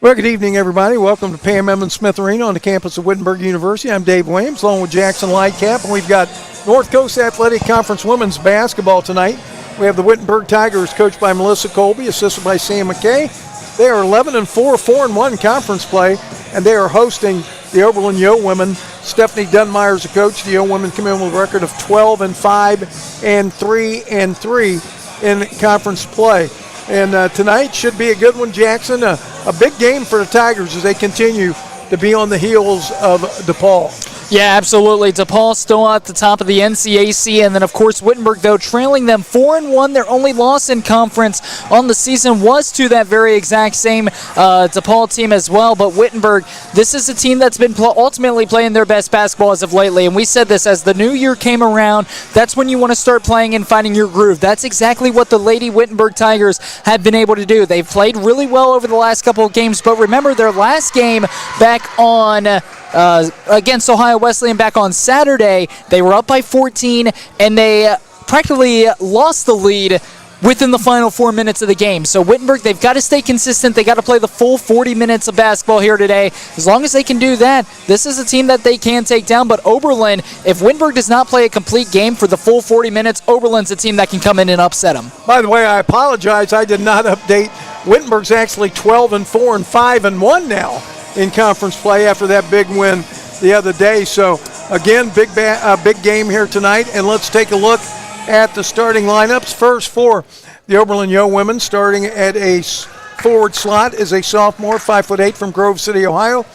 Well, good evening, everybody. Welcome to Pam Emmons Smith Arena on the campus of Wittenberg University. I'm Dave Williams, along with Jackson Lightcap, and we've got North Coast Athletic Conference women's basketball tonight. We have the Wittenberg Tigers, coached by Melissa Colby, assisted by Sam McKay. They are 11-4, 4-1 conference play, and they are hosting the Oberlin Yo women. Stephanie Dunmeyer is the coach. The Yo women come in with a record of 12-5 and 3-3 in conference play. And tonight should be a good one, Jackson. A big game for the Tigers as they continue to be on the heels of DePaul. Yeah, absolutely. DePaul still at the top of the NCAC, and then, of course, Wittenberg, though, trailing them 4-1. Their only loss in conference on the season was to that very exact same DePaul team as well. But Wittenberg, this is a team that's been ultimately playing their best basketball as of lately, and we said this as the new year came around. That's when you want to start playing and finding your groove. That's exactly what the Lady Wittenberg Tigers have been able to do. They've played really well over the last couple of games, but remember their last game back on against Ohio Wesleyan back on Saturday, they were up by 14, and they practically lost the lead within the final 4 minutes of the game. So Wittenberg, they've got to stay consistent. They got to play the full 40 minutes of basketball here today. As long as they can do that, this is a team that they can take down. But Oberlin, if Wittenberg does not play a complete game for the full 40 minutes, Oberlin's a team that can come in and upset them. By the way, I apologize. I did not update. Wittenberg's actually 12-4 and 5-1 now in conference play after that big win the other day. So again, big game here tonight, and let's take a look at the starting lineups. First for the Oberlin Yo women, starting at a forward slot is a sophomore, 5'8" from Grove City, Ohio,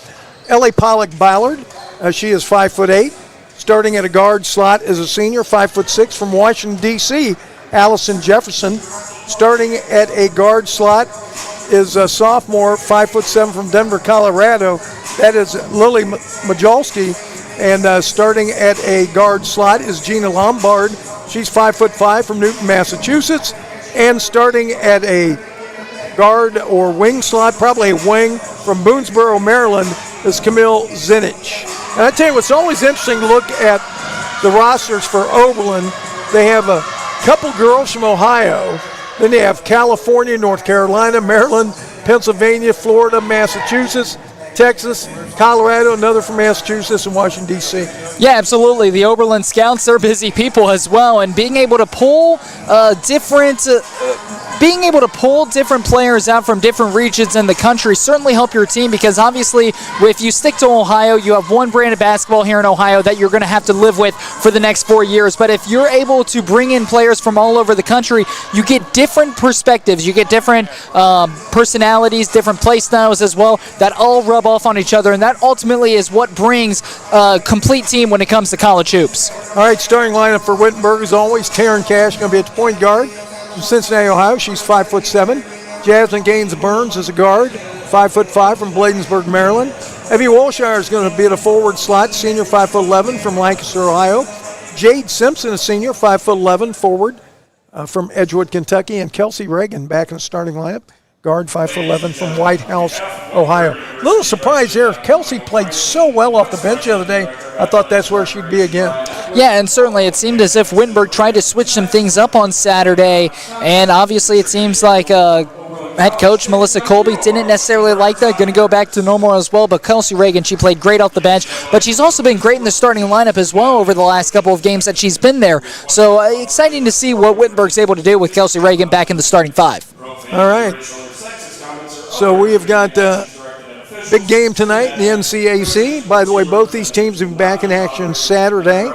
Ellie Pollock Ballard. She is 5'8". Starting at a guard slot is a senior, 5'6" from Washington D.C., Allison Jefferson. Starting at a guard slot is a sophomore, 5'7" from Denver, Colorado. That is Lily Majolski. And starting at a guard slot is Gina Lombard. She's 5'5" from Newton, Massachusetts. And starting at a guard or wing slot, probably a wing, from Boonesboro, Maryland, is Camille Zinich. And I tell you, it's always interesting to look at the rosters for Oberlin. They have a couple girls from Ohio. Then they have California, North Carolina, Maryland, Pennsylvania, Florida, Massachusetts, Texas, Colorado, another from Massachusetts, and Washington, D.C. Yeah, absolutely. The Oberlin Scouts, they're busy people as well, and being able to pull different players out from different regions in the country certainly help your team, because obviously if you stick to Ohio, you have one brand of basketball here in Ohio that you're going to have to live with for the next 4 years. But if you're able to bring in players from all over the country, you get different perspectives, you get different personalities, different play styles as well, that all rub off on each other, and that ultimately is what brings a complete team when it comes to college hoops. All right, starting lineup for Wittenberg is always Taryn Cash, going to be at the point guard. From Cincinnati, Ohio, she's 5'7". Jasmine Gaines Burns is a guard, 5'5" from Bladensburg, Maryland. Evie Walshire is going to be at a forward slot, senior, 5'11" from Lancaster, Ohio. Jade Simpson, a senior, 5'11", forward from Edgewood, Kentucky. And Kelsey Reagan back in the starting lineup, guard, 5'11" from White House, Ohio. A little surprise there. Kelsey played so well off the bench the other day. I thought that's where she'd be again. Yeah, and certainly it seemed as if Wittenberg tried to switch some things up on Saturday, and obviously it seems like head coach Melissa Colby didn't necessarily like that, going to go back to normal as well. But Kelsey Reagan, she played great off the bench, but she's also been great in the starting lineup as well over the last couple of games that she's been there. So exciting to see what Wittenberg's able to do with Kelsey Reagan back in the starting five. All right. So we have got a big game tonight in the NCAC. By the way, both these teams will be back in action Saturday.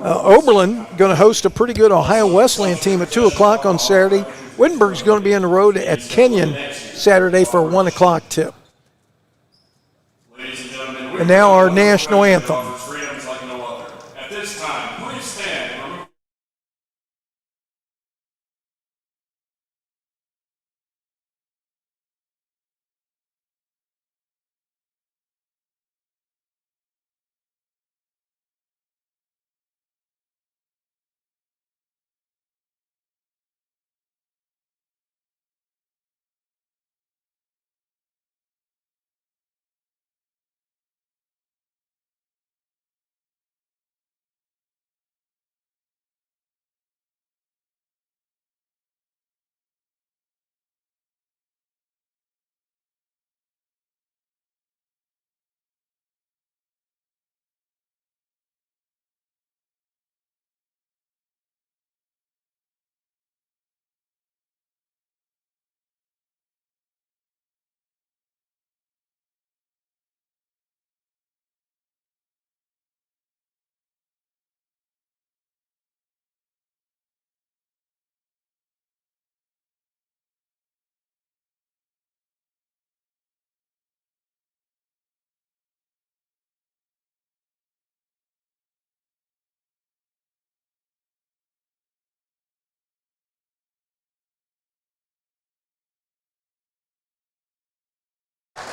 Oberlin going to host a pretty good Ohio Wesleyan team at 2 o'clock on Saturday. Wittenberg's going to be on the road at Kenyon Saturday for a 1 o'clock tip. And now our national anthem.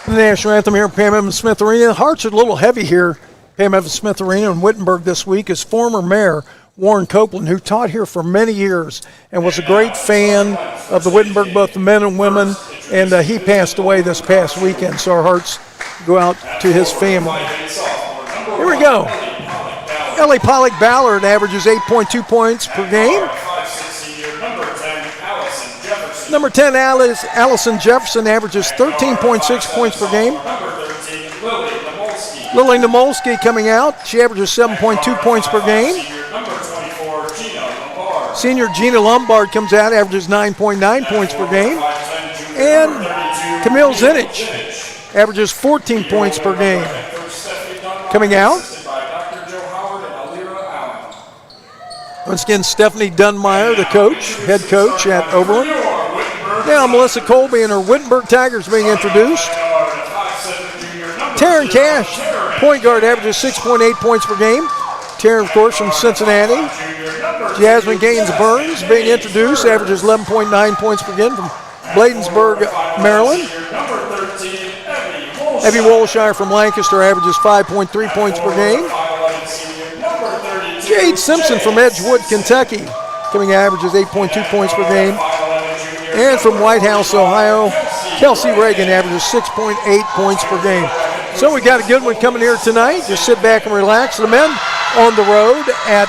The national anthem here at Pam Evans Smith Arena. The hearts are a little heavy here, Pam Evans Smith Arena in Wittenberg this week, as former mayor Warren Copeland, who taught here for many years and was a great fan of the Wittenberg, both the men and women, and he passed away this past weekend, so our hearts go out to his family. Here we go. Ellie Pollock Ballard averages 8.2 points per game. Number 10, Allison Jefferson averages 13.6 points per game. Lily Namolsky coming out. She averages 7.2 points per game. Senior Gina Lombard comes out, averages 9.9 points per game. And Camille Zinich averages 14 points per game. Coming out, once again, Stephanie Dunmeyer, the coach, head coach at Oberlin. Now Melissa Colby and her Wittenberg Tigers being introduced. Taryn Cash, point guard, averages 6.8 points per game. Taryn, of course, from Cincinnati. Jasmine Gaines Burns being introduced, averages 11.9 points per game from Bladensburg, Maryland. Evie Wolshire from Lancaster averages 5.3 points per game. Jade Simpson from Edgewood, Kentucky, coming averages 8.2 points per game. And from White House, Ohio, Kelsey Reagan averages 6.8 points per game. So we got a good one coming here tonight. Just sit back and relax. The men on the road at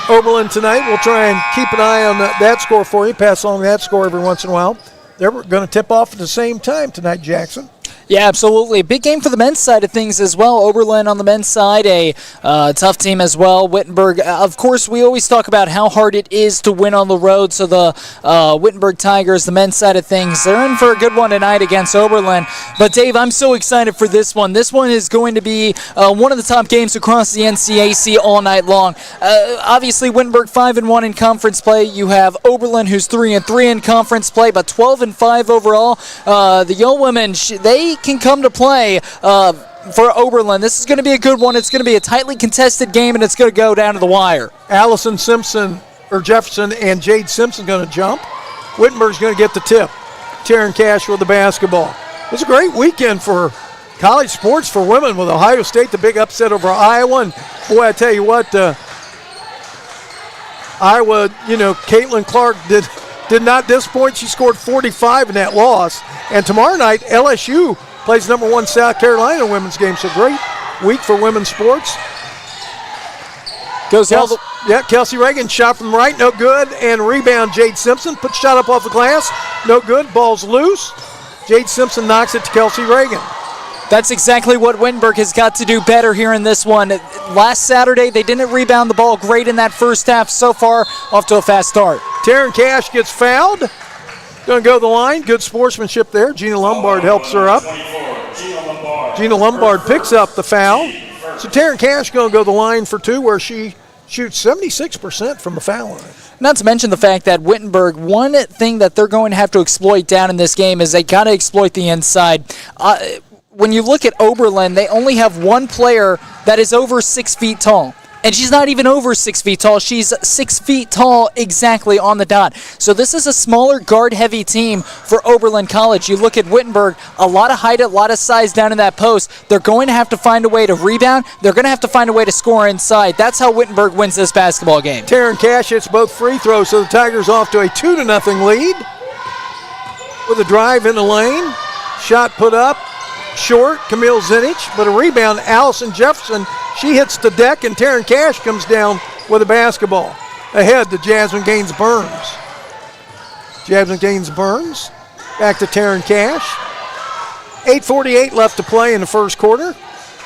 Oberlin tonight. We'll try and keep an eye on that score for you, pass along that score every once in a while. They're going to tip off at the same time tonight, Jackson. Yeah, absolutely. Big game for the men's side of things as well. Oberlin on the men's side, a tough team as well. Wittenberg, of course, we always talk about how hard it is to win on the road. So the Wittenberg Tigers, the men's side of things, they're in for a good one tonight against Oberlin. But, Dave, I'm so excited for this one. This one is going to be one of the top games across the NCAC all night long. Obviously, Wittenberg 5-1 in conference play. You have Oberlin, who's 3-3 in conference play, but 12-5 overall. The Yo women, they can come to play for Oberlin. This is going to be a good one. It's going to be a tightly contested game, and it's going to go down to the wire. Allison Jefferson and Jade Simpson going to jump. Wittenberg's going to get the tip. Taryn Cash with the basketball. It was a great weekend for college sports for women with Ohio State, the big upset over Iowa. And boy, I tell you what, Iowa, Caitlin Clark did not disappoint. She scored 45 in that loss. And tomorrow night, LSU plays number 1 South Carolina women's game. So great week for women's sports. Kelsey Reagan shot from right, no good. And rebound, Jade Simpson. Put shot up off the glass, no good. Ball's loose. Jade Simpson knocks it to Kelsey Reagan. That's exactly what Wittenberg has got to do better here in this one. Last Saturday, they didn't rebound the ball great in that first half. So far, off to a fast start. Taryn Cash gets fouled. Going to go to the line. Good sportsmanship there. Gina Lombard helps her up. Gina Lombard picks up the foul. So Taryn Cash going to go to the line for 2, where she shoots 76% from the foul line. Not to mention the fact that Wittenberg, one thing that they're going to have to exploit down in this game is they got to exploit the inside. When you look at Oberlin, they only have one player that is over 6 feet tall. And she's not even over 6 feet tall. She's 6 feet tall exactly on the dot. So this is a smaller guard-heavy team for Oberlin College. You look at Wittenberg, a lot of height, a lot of size down in that post. They're going to have to find a way to rebound. They're going to have to find a way to score inside. That's how Wittenberg wins this basketball game. Taryn Cash hits both free throws, so the Tigers off to a 2-0 lead. With a drive in the lane. Shot put up. Short, Camille Zinich, but a rebound, Allison Jefferson. She hits the deck, and Taryn Cash comes down with a basketball. Ahead to Jasmine Gaines Burns. Jasmine Gaines Burns, back to Taryn Cash. 8:48 left to play in the first quarter.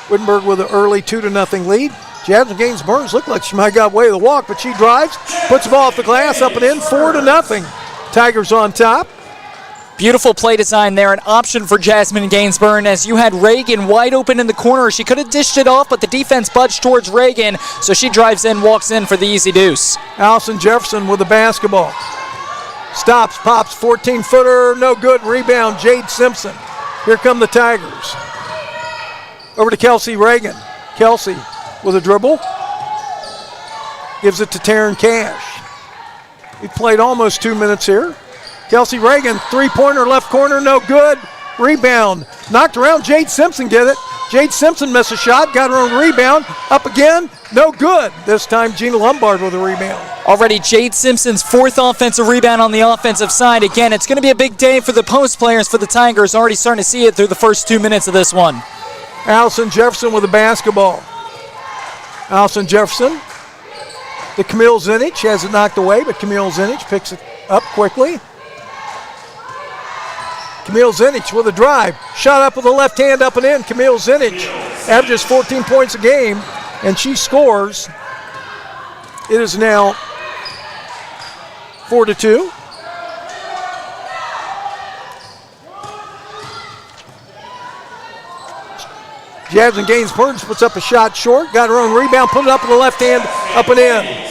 Wittenberg with an early 2-0 lead. Jasmine Gaines Burns looked like she might have got away with the walk, but she drives, puts the ball off the glass, up and in, 4-0. Tigers on top. Beautiful play design there, an option for Jasmine Gainsburn as you had Reagan wide open in the corner. She could have dished it off, but the defense budged towards Reagan, so she drives in, walks in for the easy deuce. Allison Jefferson with the basketball. Stops, pops, 14-footer, no good. Rebound, Jade Simpson. Here come the Tigers. Over to Kelsey Reagan. Kelsey with a dribble. Gives it to Taryn Cash. We played almost 2 minutes here. Kelsey Reagan, three-pointer, left corner, no good. Rebound. Knocked around. Jade Simpson get it. Jade Simpson missed a shot. Got her own rebound. Up again. No good. This time Gina Lombard with a rebound. Already Jade Simpson's 4th offensive rebound on the offensive side. Again, it's going to be a big day for the post players for the Tigers. Already starting to see it through the first 2 minutes of this one. Allison Jefferson with the basketball. Allison Jefferson. The Camille Zinich has it knocked away, but Camille Zinich picks it up quickly. Camille Zinich with a drive. Shot up with the left hand, up and in. Camille Zinich averages 14 points a game, and she scores. It is now 4-2. Jasmine Gaines-Purge puts up a shot short, got her own rebound, put it up with the left hand, up and in.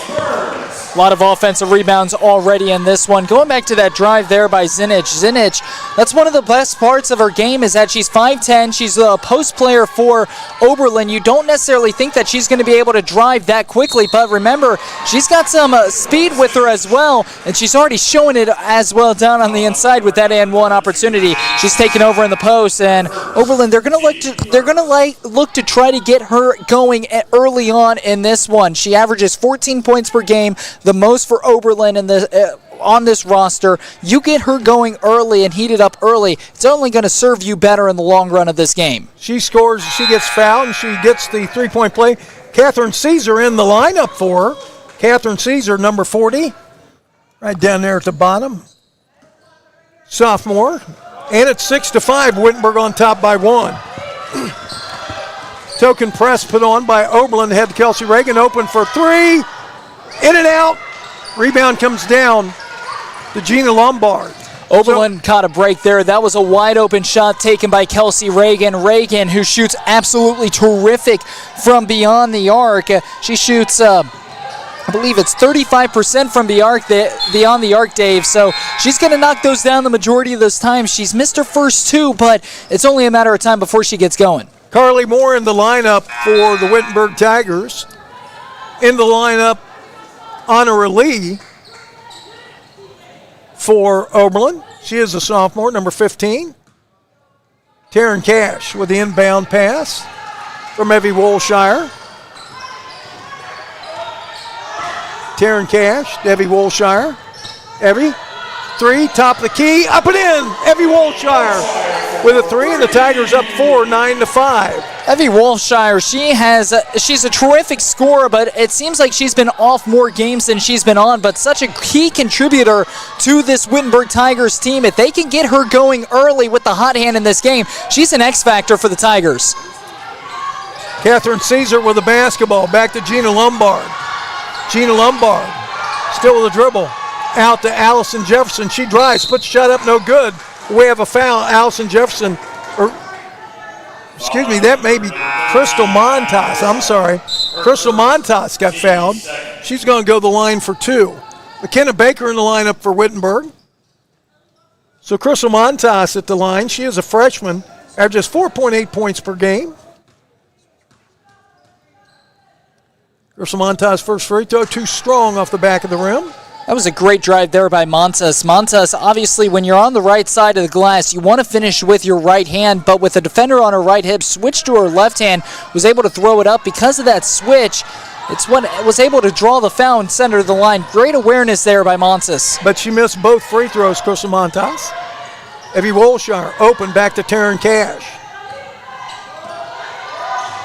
A lot of offensive rebounds already in this one. Going back to that drive there by Zinich. Zinich, that's one of the best parts of her game is that she's 5'10". She's a post player for Oberlin. You don't necessarily think that she's going to be able to drive that quickly, but remember, she's got some speed with her as well, and she's already showing it as well down on the inside with that and one opportunity. She's taken over in the post, and Oberlin, they're going to look to try to get her going early on in this one. She averages 14 points per game, the most for Oberlin in the on this roster. You get her going early and heated up early, it's only going to serve you better in the long run of this game. She scores, she gets fouled, and she gets the three-point play. Catherine Caesar in the lineup for her. Catherine Caesar, number 40, right down there at the bottom. Sophomore. And it's 6-5, Wittenberg on top by 1. Token press put on by Oberlin. Head to Kelsey Reagan, open for 3. In and out. Rebound comes down to Gina Lombard. Oberlin caught a break there. That was a wide open shot taken by Kelsey Reagan. Reagan, who shoots absolutely terrific from beyond the arc. She shoots, I believe it's 35% from beyond the arc, Dave. So she's going to knock those down the majority of those times. She's missed her first 2, but it's only a matter of time before she gets going. Carly Moore in the lineup for the Wittenberg Tigers. In the lineup, Honora Lee for Oberlin. She is a sophomore, number 15. Taryn Cash with the inbound pass from Evie Wolshire. Taryn Cash, Evie Wolshire. Evie, 3, top of the key, up and in. Evie Wolshire with a 3, and the Tigers up 4, 9-5. Evie Wolfshire, she's a terrific scorer, but it seems like she's been off more games than she's been on, but such a key contributor to this Wittenberg Tigers team. If they can get her going early with the hot hand in this game, she's an X factor for the Tigers. Catherine Caesar with the basketball, back to Gina Lombard. Gina Lombard, still with a dribble, out to Allison Jefferson. She drives, puts a shot up, no good. We have a foul. Allison Jefferson, excuse me, that may be Crystal Montas. I'm sorry. Crystal Montas got fouled. She's going to go the line for 2. McKenna Baker in the lineup for Wittenberg. So Crystal Montas at the line. She is a freshman, averages 4.8 points per game. Crystal Montas first free throw, too strong off the back of the rim. That was a great drive there by Montas. Montas, obviously, when you're on the right side of the glass, you want to finish with your right hand, but with the defender on her right hip, switched to her left hand, was able to throw it up. Because of that switch, it's what was able to draw the foul and send her to the line. Great awareness there by Montas. But she missed both free throws, Crystal Montas. Evie Wolshire open back to Taryn Cash.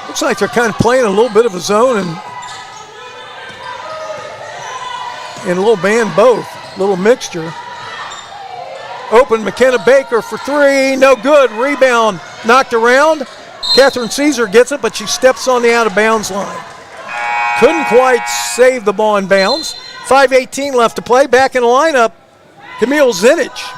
Looks like they're kind of playing a little bit of a zone and a little band both, little mixture. Open, McKenna Baker for 3, no good. Rebound knocked around. Catherine Caesar gets it, but she steps on the out-of-bounds line. Couldn't quite save the ball in bounds. 5:18 left to play. Back in the lineup, Camille Zinich.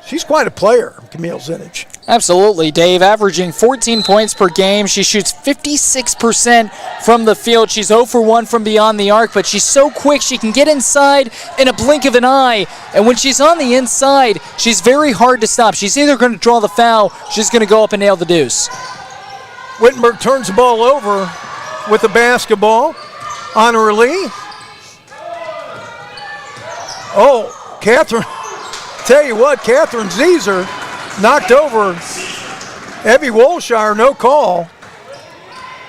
She's quite a player, Camille Zinich. Absolutely, Dave. Averaging 14 points per game. She shoots 56% from the field. She's 0 for 1 from beyond the arc, but she's so quick she can get inside in a blink of an eye. And when she's on the inside, she's very hard to stop. She's either going to draw the foul, she's going to go up and nail the deuce. Wittenberg turns the ball over with the basketball. Honor Lee. Oh, Catherine. Tell you what, Catherine Caesar knocked over Evie Wolshire, no call.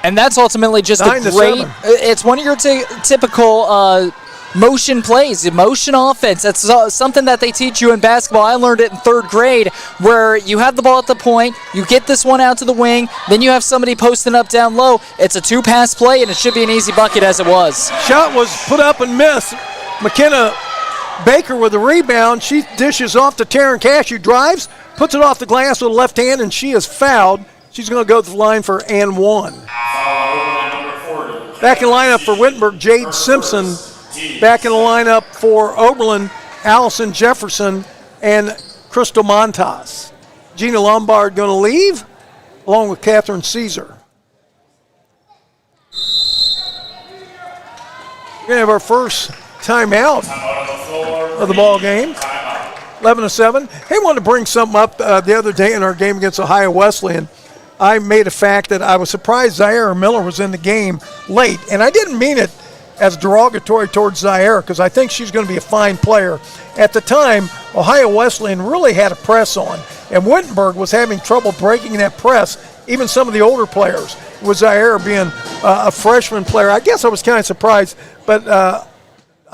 And that's ultimately just a 9-7. It's one of your typical motion plays, motion offense. That's something that they teach you in basketball. I learned it in 3rd grade, where you have the ball at the point, you get this one out to the wing, then you have somebody posting up down low. It's a 2-pass play, and it should be an easy bucket as it was. Shot was put up and missed. McKenna Baker with the rebound. She dishes off to Taryn Cash, who drives, puts it off the glass with the left hand, and she is fouled. She's going to go to the line for and 1. Back in the lineup for Wittenberg, Jade Simpson. Back in the lineup for Oberlin, Allison Jefferson and Crystal Montas. Gina Lombard going to leave, along with Catherine Caesar. We're going to have our first timeout of the ball game. 11-7. Hey, I wanted to bring something up the other day in our game against Ohio Wesleyan. I made a fact that I was surprised Zaire Miller was in the game late, and I didn't mean it as derogatory towards Zaire, because I think she's going to be a fine player. At the time, Ohio Wesleyan really had a press on, and Wittenberg was having trouble breaking that press, even some of the older players, with Zaire being a freshman player. I guess I was kind of surprised, but I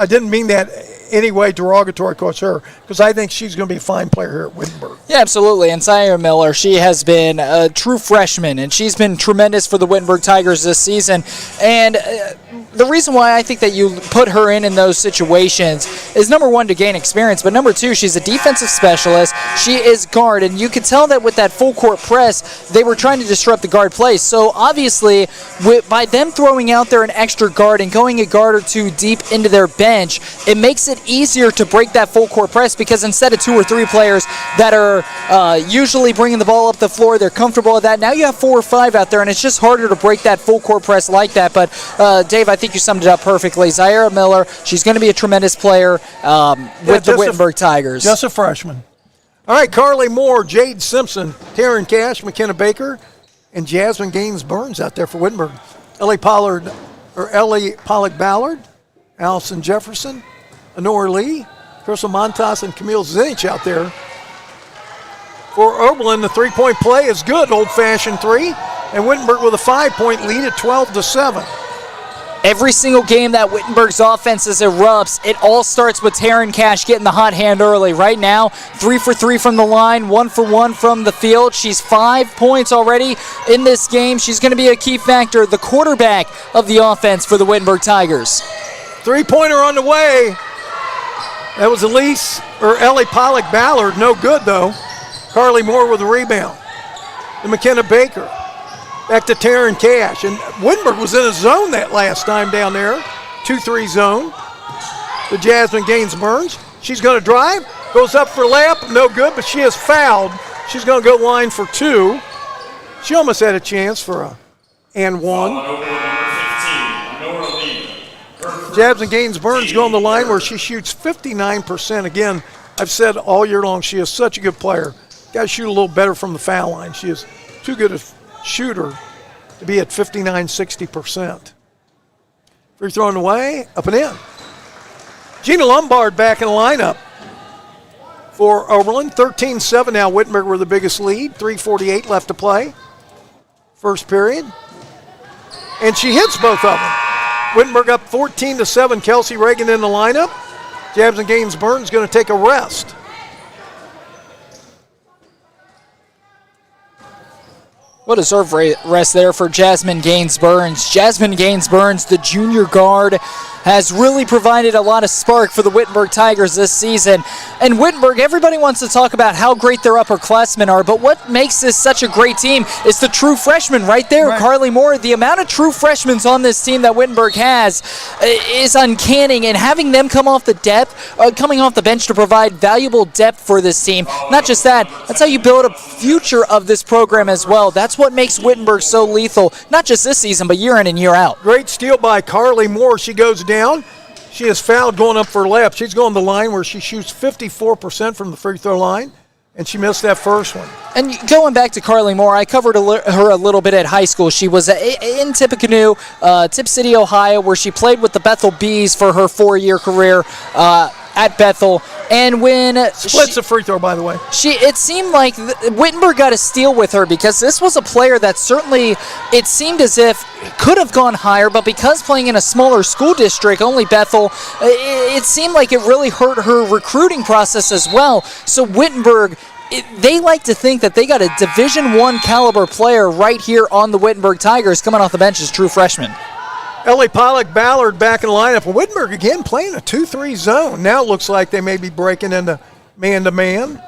didn't mean that any way derogatory towards her, because I think she's going to be a fine player here at Wittenberg. Yeah, absolutely. And Zaire Miller, she has been a true freshman, and she's been tremendous for the Wittenberg Tigers this season. And the reason why I think that you put her in those situations is, number one, to gain experience, but number two, she's a defensive specialist. She is guard, and you could tell that with that full court press, they were trying to disrupt the guard play. So obviously, by them throwing out there an extra guard and going a guard or two deep into their bench, it makes it easier to break that full court press, because instead of 2 or 3 players that are usually bringing the ball up the floor, they're comfortable with that. Now you have 4 or 5 out there, and it's just harder to break that full court press like that. But Dave, I think you summed it up perfectly. Zaire Miller, she's going to be a tremendous player with the Wittenberg Tigers. Just a freshman. All right, Carly Moore, Jade Simpson, Taryn Cash, McKenna Baker, and Jasmine Gaines Burns out there for Wittenberg. Ellie Pollock-Ballard, Allison Jefferson, Honora Lee, Crystal Montas, and Camille Zinich out there. For Oberlin, the 3-point play is good, old-fashioned 3, and Wittenberg with a 5-point lead at 12-7. Every single game that Wittenberg's offenses erupts, it all starts with Taryn Cash getting the hot hand early. Right now, 3 for 3 from the line, 1 for 1 from the field. She's 5 points already in this game. She's going to be a key factor, the quarterback of the offense for the Wittenberg Tigers. 3-pointer on the way. That was Ellie Pollock-Ballard. No good, though. Carly Moore with the rebound. And McKenna Baker. Back to Taryn Cash. And Wittenberg was in a zone that last time down there. 2-3 zone. The Jasmine Gaines Burns. She's going to drive. Goes up for layup. No good, but she is fouled. She's going to go line for 2. She almost had a chance for a and 1. Jasmine Gaines Burns going to the line where she shoots 59%. Again, I've said all year long she is such a good player. Got to shoot a little better from the foul line. She is too good a shooter to be at 59-60%. Free throw on the way, up and in. Gina Lombard back in the lineup for Oberlin. 13-7 now. Wittenberg were the biggest lead. 3:48 left to play. First period. And she hits both of them. Wittenberg up 14-7. Kelsey Reagan in the lineup. Jasmine Gaines Burns going to take a rest. What a serve rest there for Jasmine Gaines Burns. Jasmine Gaines Burns, the junior guard, has really provided a lot of spark for the Wittenberg Tigers this season. And Wittenberg, everybody wants to talk about how great their upperclassmen are, but what makes this such a great team is the true freshmen right there, right. Carly Moore. The amount of true freshmen on this team that Wittenberg has is uncanny, and having them coming off the bench to provide valuable depth for this team. Not just that, that's how you build a future of this program as well. That's what makes Wittenberg so lethal, not just this season, but year in and year out. Great steal by Carly Moore. She goes down. She is fouled going up for left. She's going to the line where she shoots 54% from the free throw line, and she missed that first one. And going back to Carly Moore, I covered her a little bit at high school. She was in Tippecanoe, Tip City, Ohio, where she played with the Bethel Bees for her 4-year career. at Bethel. And when splits the free throw, by the way. It seemed like Wittenberg got a steal with her, because this was a player that certainly, it seemed as if could have gone higher, but because playing in a smaller school district, only Bethel, it seemed like it really hurt her recruiting process as well. So Wittenberg, they like to think that they got a Division I caliber player right here on the Wittenberg Tigers coming off the bench as true freshman. Ellie Pollock Ballard back in the lineup. Wittenberg again playing a 2-3 zone. Now it looks like they may be breaking into man-to-man.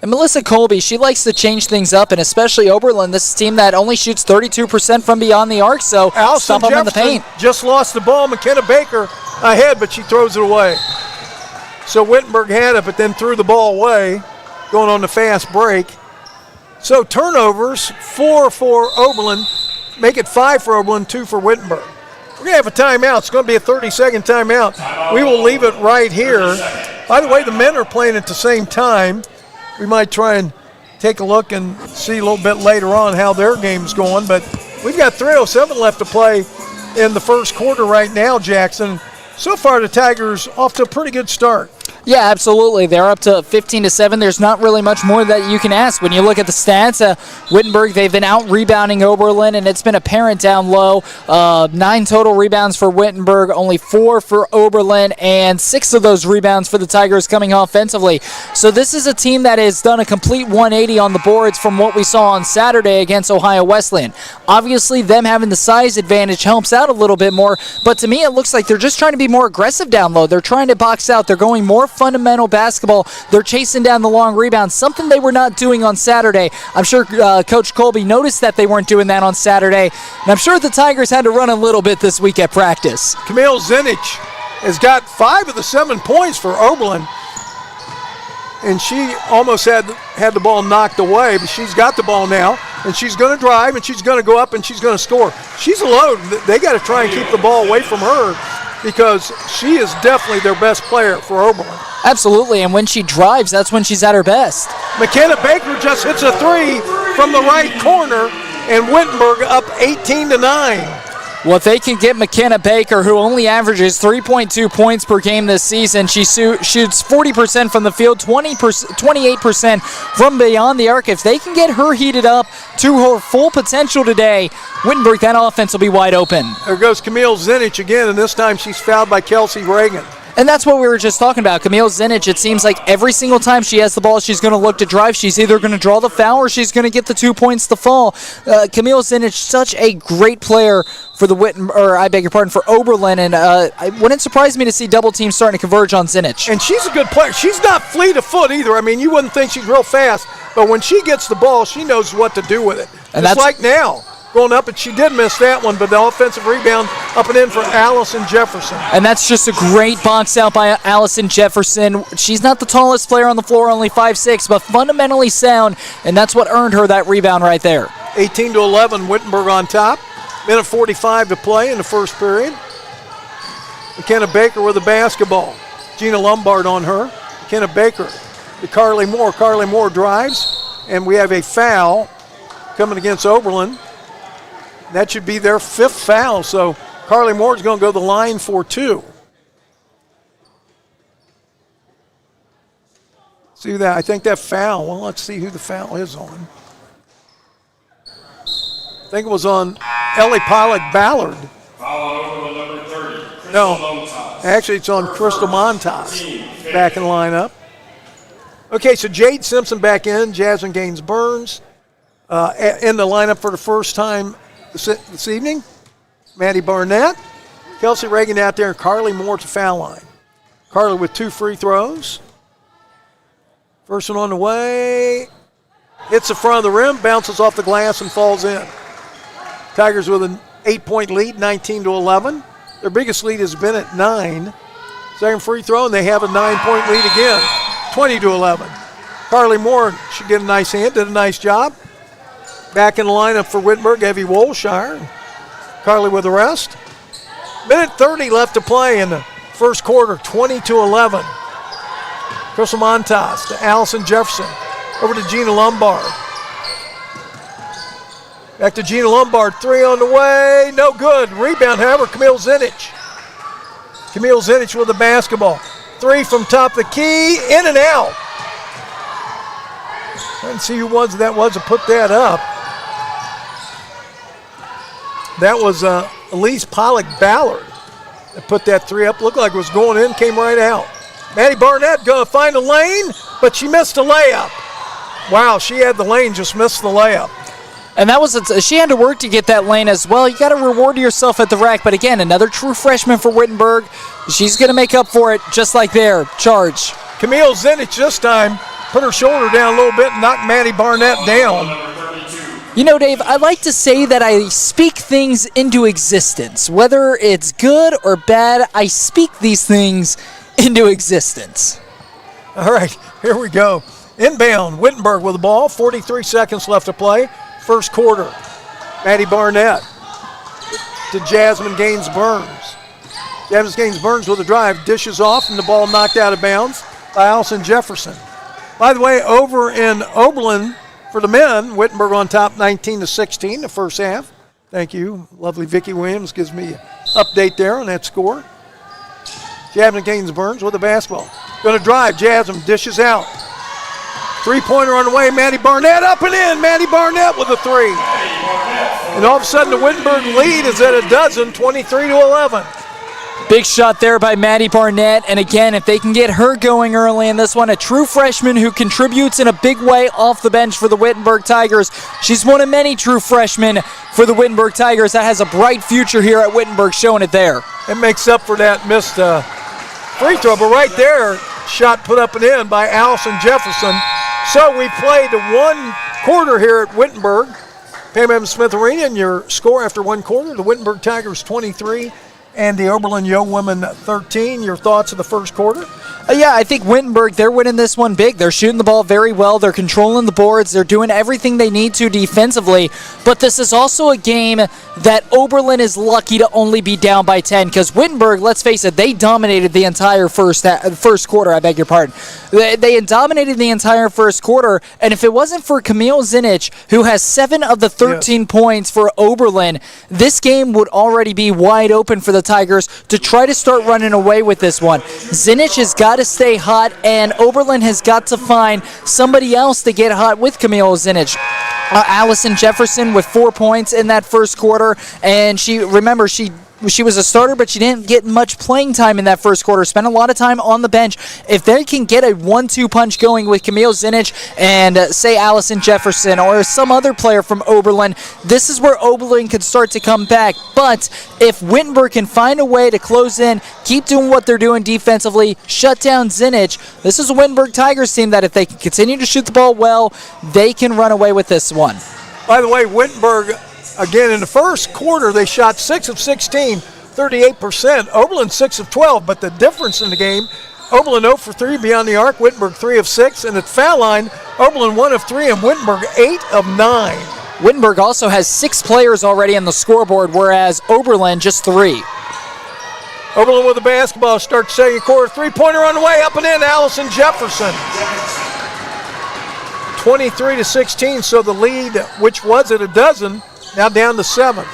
And Melissa Colby, she likes to change things up, and especially Oberlin, this team that only shoots 32% from beyond the arc, so Allison stop them in the paint. Just lost the ball. McKenna Baker ahead, but she throws it away. So Wittenberg had it, but then threw the ball away, going on the fast break. So turnovers, 4 for Oberlin. Make it 5 for Oberlin, 2 for Wittenberg. We're going to have a timeout. It's going to be a 30-second timeout. We will leave it right here. By the way, the men are playing at the same time. We might try and take a look and see a little bit later on how their game's going. But we've got 3:07 left to play in the first quarter right now, Jackson. So far, the Tigers off to a pretty good start. Yeah, absolutely. They're up to 15-7. There's not really much more that you can ask. When you look at the stats, Wittenberg, they've been out-rebounding Oberlin, and it's been apparent down low. 9 total rebounds for Wittenberg, only 4 for Oberlin, and 6 of those rebounds for the Tigers coming offensively. So this is a team that has done a complete 180 on the boards from what we saw on Saturday against Ohio Wesleyan. Obviously, them having the size advantage helps out a little bit more, but to me it looks like they're just trying to be more aggressive down low. They're trying to box out. They're going more fundamental basketball. They're chasing down the long rebounds, something they were not doing on Saturday. I'm sure Coach Colby noticed that they weren't doing that on Saturday, and I'm sure the Tigers had to run a little bit this week at practice. Camille Zinich has got 5 of the 7 points for Oberlin, and she almost had the ball knocked away, but she's got the ball now, and she's going to drive, and she's going to go up, and she's going to score. She's a load. They got to try and keep the ball away from her, because she is definitely their best player for Oberlin. Absolutely, and when she drives, that's when she's at her best. McKenna Baker just hits a 3 from the right corner, and Wittenberg up 18-9. Well, if they can get McKenna Baker, who only averages 3.2 points per game this season, she shoots 40% from the field, 28% from beyond the arc. If they can get her heated up to her full potential today, Wittenberg, that offense will be wide open. There goes Camille Zinich again, and this time she's fouled by Kelsey Reagan. And that's what we were just talking about. Camille Zinich, it seems like every single time she has the ball, she's going to look to drive. She's either going to draw the foul or she's going to get the 2 points to fall. Camille Zinich, such a great player for the for Oberlin, and it wouldn't surprise me to see double teams starting to converge on Zinich. And she's a good player. She's not fleet of foot either. I mean, you wouldn't think she's real fast, but when she gets the ball, she knows what to do with it. And it's like now. Going up, and she did miss that one, but the offensive rebound up and in for Allison Jefferson. And that's just a great box out by Allison Jefferson. She's not the tallest player on the floor, only 5'6", but fundamentally sound, and that's what earned her that rebound right there. 18-11, Wittenberg on top. Minute 45 to play in the first period. McKenna Baker with the basketball. Gina Lombard on her. McKenna Baker to Carly Moore. Carly Moore drives, and we have a foul coming against Oberlin. That should be their 5th foul, so Carly Moore's going to go to the line for 2. See that? I think that foul, well, let's see who the foul is on. I think it was on Ellie Pollock Ballard. Foul on number 30. No, actually it's on Crystal Montas back in the lineup. Okay, so Jade Simpson back in, Jasmine Gaines Burns in the lineup for the first time this evening. Maddie Barnett, Kelsey Reagan out there, and Carly Moore at the foul line. Carly with 2 free throws. First one on the way. Hits the front of the rim, bounces off the glass, and falls in. Tigers with an 8-point lead, 19-11. Their biggest lead has been at 9. Second free throw, and they have a 9-point lead again, 20-11. Carly Moore should get a nice hand, did a nice job. Back in the lineup for Wittenberg, Evie Wolshire. Carly with the rest. Minute 30 left to play in the first quarter, 20-11. Crystal Montas to Allison Jefferson. Over to Gina Lombard. Back to Gina Lombard, 3 on the way, no good. Rebound, however, Camille Zinich. Camille Zinich with the basketball. Three from top of the key, in and out. Trying to see who that was to put that up. That was Elise Pollock-Ballard that put that three up. Looked like it was going in, came right out. Maddie Barnett going to find a lane, but she missed a layup. Wow, she had the lane, just missed the layup. And that was she had to work to get that lane as well. You got to reward yourself at the rack. But again, another true freshman for Wittenberg. She's going to make up for it just like there. Charge. Camille Zinich this time put her shoulder down a little bit and knocked Maddie Barnett down. You know, Dave, I like to say that I speak things into existence. Whether it's good or bad, I speak these things into existence. All right, here we go. Inbound, Wittenberg with the ball. 43 seconds left to play. First quarter. Maddie Barnett to Jasmine Gaines-Burns. Jasmine Gaines-Burns with a drive. Dishes off and the ball knocked out of bounds by Allison Jefferson. By the way, over in Oberlin for the men, Wittenberg on top 19-16 the first half. Thank you. Lovely Vicki Williams gives me an update there on that score. Jasmine Gaines-Burns with the basketball. Going to drive. Jasmine dishes out. Three-pointer on the way. Maddie Barnett up and in. Maddie Barnett with a three. And all of a sudden the Wittenberg lead is at a dozen, 23-11. Big shot there by Maddie Barnett. And again, if they can get her going early in this one, a true freshman who contributes in a big way off the bench for the Wittenberg Tigers. She's one of many true freshmen for the Wittenberg Tigers that has a bright future here at Wittenberg, showing it there. It makes up for that missed free throw, but right there, shot put up and in by Allison Jefferson. So we played one quarter here at Wittenberg. Pam Evans Smith Arena, and your score after one quarter, the Wittenberg Tigers 23 and the Oberlin Yo Women 13. Your thoughts of the first quarter? Yeah, I think Wittenberg, they're winning this one big. They're shooting the ball very well. They're controlling the boards. They're doing everything they need to defensively. But this is also a game that Oberlin is lucky to only be down by 10 because Wittenberg, let's face it, they dominated the entire first quarter. I beg your pardon. They dominated the entire first quarter, and if it wasn't for Camille Zinich, who has 7 of the 13 points for Oberlin, this game would already be wide open for the Tigers to try to start running away with this one. Zinich has got to stay hot, and Oberlin has got to find somebody else to get hot with Camille Zinich. Allison Jefferson with 4 points in that first quarter, and she was a starter, but she didn't get much playing time in that first quarter. Spent a lot of time on the bench. If they can get a 1-2 punch going with Camille Zinich and, say, Allison Jefferson or some other player from Oberlin, this is where Oberlin could start to come back. But if Wittenberg can find a way to close in, keep doing what they're doing defensively, shut down Zinich, this is a Wittenberg Tigers team that if they can continue to shoot the ball well, they can run away with this one. By the way, Wittenberg, again, in the first quarter, they shot 6 of 16, 38%. Oberlin 6 of 12, but the difference in the game, Oberlin 0 for 3 beyond the arc, Wittenberg 3 of 6, and at foul line, Oberlin 1 of 3 and Wittenberg 8 of 9. Wittenberg also has 6 players already on the scoreboard, whereas Oberlin just 3. Oberlin with the basketball, starts second quarter, three-pointer on the way, up and in, Allison Jefferson. 23-16, so the lead, which was at a dozen, now down to 7.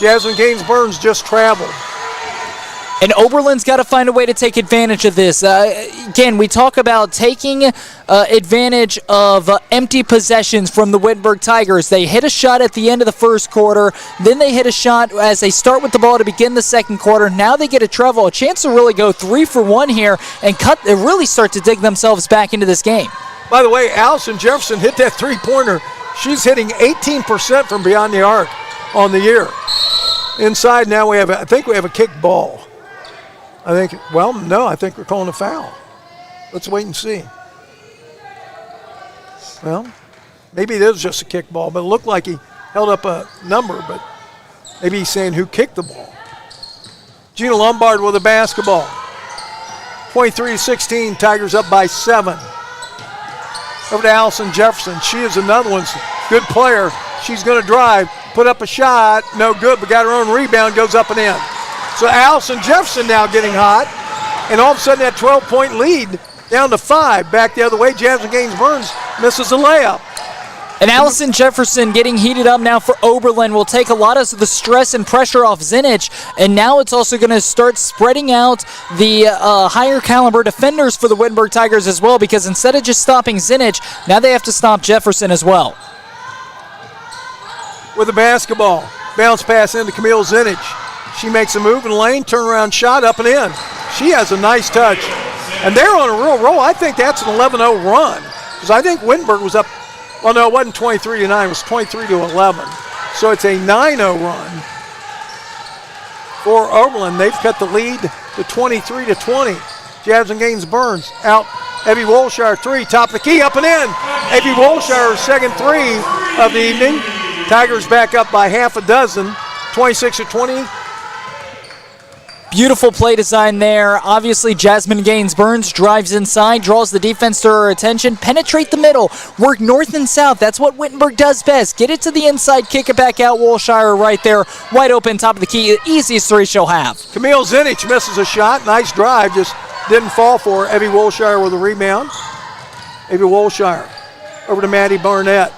Jasmine Gaines-Burns just traveled. And Oberlin's got to find a way to take advantage of this. Again, we talk about taking advantage of empty possessions from the Wittenberg Tigers. They hit a shot at the end of the first quarter. Then they hit a shot as they start with the ball to begin the second quarter. Now they get a chance to really go 3 for 1 here and really start to dig themselves back into this game. By the way, Allison Jefferson hit that three-pointer. She's hitting 18% from beyond the arc on the year. Inside now I think we have a kick ball. I think we're calling a foul. Let's wait and see. Well, maybe it is just a kick ball, but it looked like he held up a number, but maybe he's saying who kicked the ball. Gina Lombard with a basketball. 23-16, Tigers up by 7. Over to Allison Jefferson. She is another one. Good player. She's going to drive, put up a shot. No good, but got her own rebound, goes up and in. So Allison Jefferson now getting hot. And all of a sudden that 12-point lead down to 5. Back the other way, Jasmine Gaines-Burns misses a layup. And Allison Jefferson getting heated up now for Oberlin will take a lot of the stress and pressure off Zinich, and now it's also going to start spreading out the higher caliber defenders for the Wittenberg Tigers as well, because instead of just stopping Zinich, now they have to stop Jefferson as well. With the basketball, bounce pass into Camille Zinich. She makes a move in the lane, turnaround shot up and in. She has a nice touch, and they're on a real roll. I think that's an 11-0 run, because I think Wittenberg was up. Well, no, it wasn't 23-9. It was 23-11. So it's a 9-0 run for Oberlin. They've cut the lead to 23-20. Jabs and Gaines Burns out. Evie Wolshire three, top of the key, up and in. Evie Wolshire's second three of the evening. Tigers back up by half a dozen, 26-20. Beautiful play design there. Obviously, Jasmine Gaines Burns drives inside, draws the defense to her attention, penetrate the middle, work north and south. That's what Wittenberg does best. Get it to the inside, kick it back out. Wolshire right there, wide open, top of the key. Easiest three she'll have. Camille Zinich misses a shot. Nice drive, just didn't fall for her. Evie Wolshire with a rebound. Evie Wolshire over to Maddie Barnett.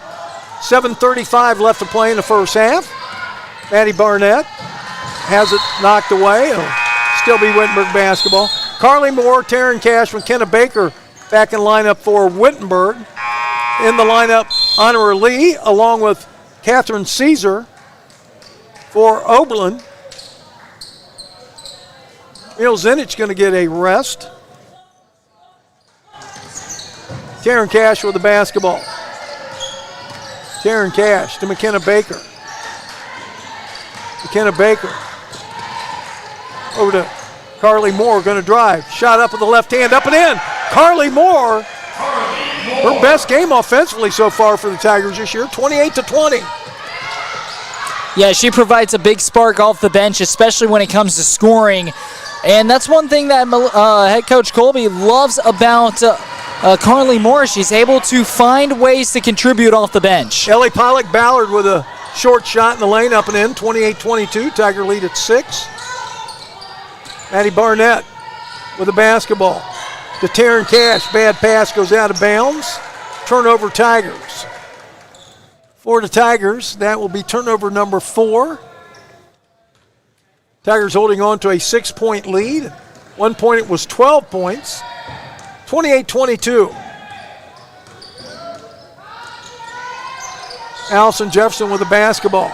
7:35 left to play in the first half. Maddie Barnett has it knocked away. It'll still be Wittenberg basketball. Carly Moore, Taryn Cash, McKenna Baker back in lineup for Wittenberg. In the lineup, Honora Lee, along with Catherine Caesar for Oberlin. Camille Zinich going to get a rest. Taryn Cash with the basketball. Taryn Cash to McKenna Baker. McKenna Baker over to Carly Moore, going to drive. Shot up with the left hand, up and in. Carly Moore, her best game offensively so far for the Tigers this year, 28-20. Yeah, she provides a big spark off the bench, especially when it comes to scoring. And that's one thing that head coach Colby loves about Carly Moore. She's able to find ways to contribute off the bench. Ellie Pollock-Ballard with a short shot in the lane, up and in, 28-22. Tiger lead at 6. Maddie Barnett with the basketball to Taryn Cash. Bad pass goes out of bounds. Turnover Tigers. For the Tigers, that will be turnover number 4. Tigers holding on to a 6-point lead. 1 point it was 12 points. 28-22. Allison Jefferson with the basketball.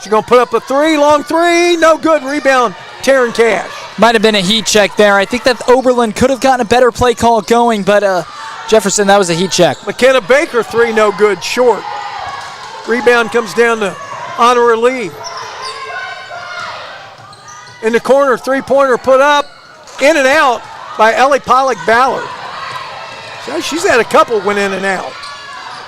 She's going to put up a three, long three, no good. Rebound, Taryn Cash. Might have been a heat check there. I think that Oberlin could have gotten a better play call going, but Jefferson, that was a heat check. McKenna Baker, three, no good, short. Rebound comes down to Honora Lee. In the corner, three-pointer put up, in and out by Ellie Pollock-Ballard. So she's had a couple went in and out.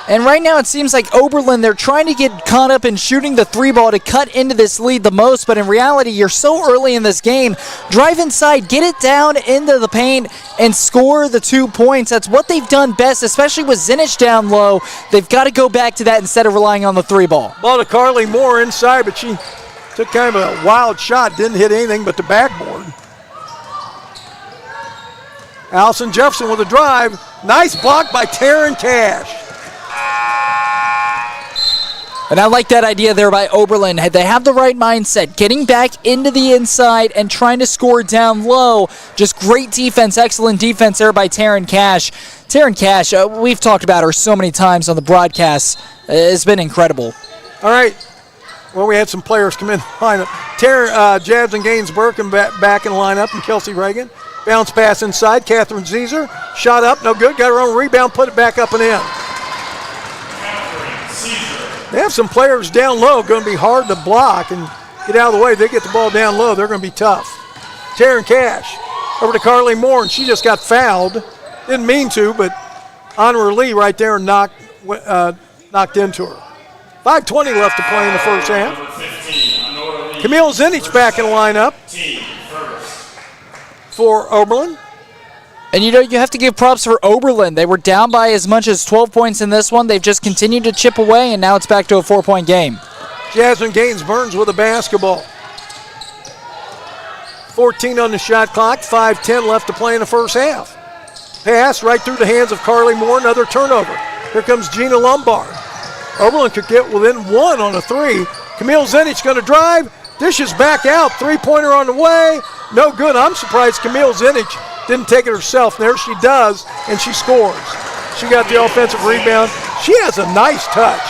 And right now it seems like Oberlin, they're trying to get caught up in shooting the three ball to cut into this lead the most, but in reality, you're so early in this game. Drive inside, get it down into the paint, and score the 2 points. That's what they've done best, especially with Zinich down low. They've got to go back to that instead of relying on the three ball. Ball to Carly Moore inside, but she took kind of a wild shot, didn't hit anything but the backboard. Allison Jefferson with a drive. Nice block by Taryn Cash. And I like that idea there by Oberlin. They have the right mindset, getting back into the inside and trying to score down low. Just great defense, excellent defense there by Taryn Cash. Taryn Cash, we've talked about her so many times on the broadcast. It's been incredible. All right. Well, we had some players come in the lineup. Jabs and Gaines Birkin back in the lineup, and Kelsey Reagan. Bounce pass inside. Catherine Caesar. Shot up, no good. Got her own rebound, put it back up and in. They have some players down low, going to be hard to block and get out of the way. If they get the ball down low, they're going to be tough. Taryn Cash over to Carly Moore, and she just got fouled. Didn't mean to, but Honora Lee right there knocked into her. 5:20 left to play in the first half. Camille Zinich back in the lineup for Oberlin. And you have to give props for Oberlin. They were down by as much as 12 points in this one. They've just continued to chip away, and now it's back to a 4-point game. Jasmine Gaines Burns with a basketball. 14 on the shot clock, 5:10 left to play in the first half. Pass right through the hands of Carly Moore, another turnover. Here comes Gina Lombard. Oberlin could get within one on a three. Camille Zinich going to drive. Dishes back out. Three-pointer on the way. No good. I'm surprised Camille Zinich didn't take it herself. There she does, and she scores. She got the offensive rebound. She has a nice touch.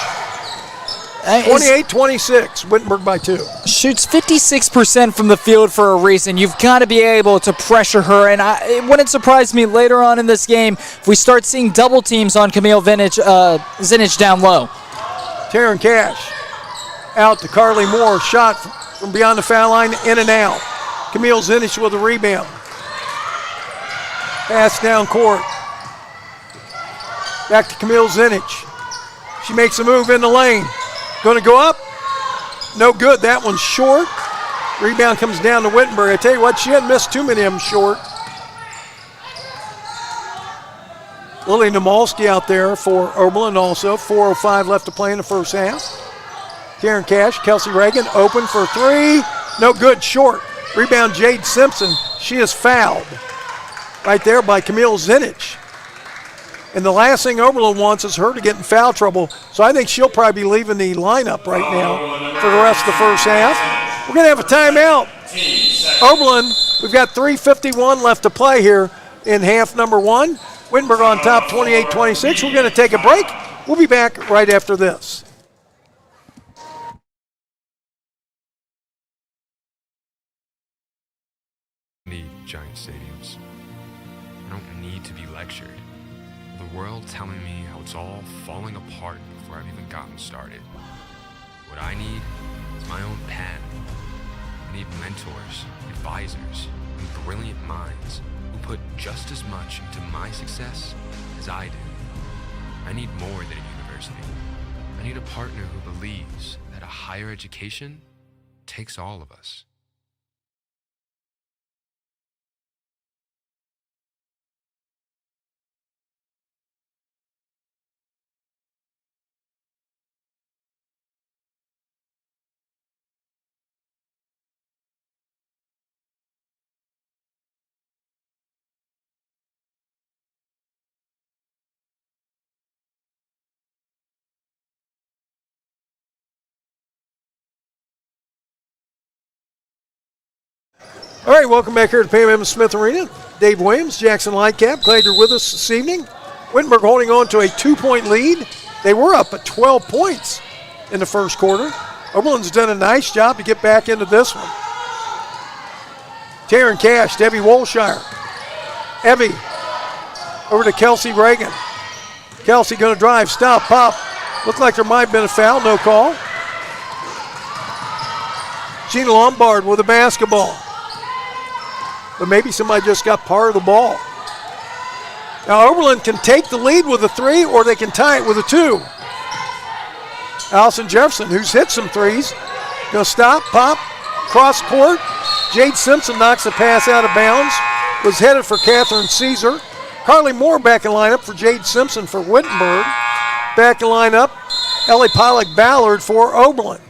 28-26, Wittenberg by 2. Shoots 56% from the field for a reason. You've got to be able to pressure her, and it wouldn't surprise me later on in this game if we start seeing double teams on Camille Zinich down low. Taryn Cash out to Carly Moore. Shot from beyond the foul line, in and out. Camille Zinich with a rebound. Pass down court. Back to Camille Zinich. She makes a move in the lane. Going to go up. No good. That one's short. Rebound comes down to Wittenberg. I tell you what, she hadn't missed too many of them short. Lily Namalski out there for Oberlin also. 4:05 left to play in the first half. Karen Cash, Kelsey Reagan, open for three. No good, short. Rebound, Jade Simpson. She is fouled right there by Camille Zinich. And the last thing Oberlin wants is her to get in foul trouble. So I think she'll probably be leaving the lineup right now for the rest of the first half. We're going to have a timeout. Oberlin, we've got 3:51 left to play here in half number one. Wittenberg on top, 28-26. We're going to take a break. We'll be back right after this. Need giant stadiums. I don't need to be lectured. The world telling me how it's all falling apart before I've even gotten started. What I need is my own pen. I need mentors, advisors, and brilliant minds who put just as much into my success as I do. I need more than a university. I need a partner who believes that a higher education takes all of us. All right, welcome back here to Pam M. Smith Arena. Dave Williams, Jackson Lightcap, glad you're with us this evening. Wittenberg holding on to a 2-point lead. They were up at 12 points in the first quarter. Oberlin's done a nice job to get back into this one. Taryn Cash, to Evie Wolshire. Evie over to Kelsey Reagan. Kelsey going to drive, stop, pop. Looked like there might have been a foul, no call. Gina Lombard with a basketball. But maybe somebody just got part of the ball. Now Oberlin can take the lead with a three, or they can tie it with a two. Allison Jefferson, who's hit some threes, gonna stop, pop, cross court. Jade Simpson knocks the pass out of bounds. Was headed for Catherine Caesar. Carly Moore back in lineup for Jade Simpson for Wittenberg. Back in lineup, Ellie Pollock-Ballard for Oberlin.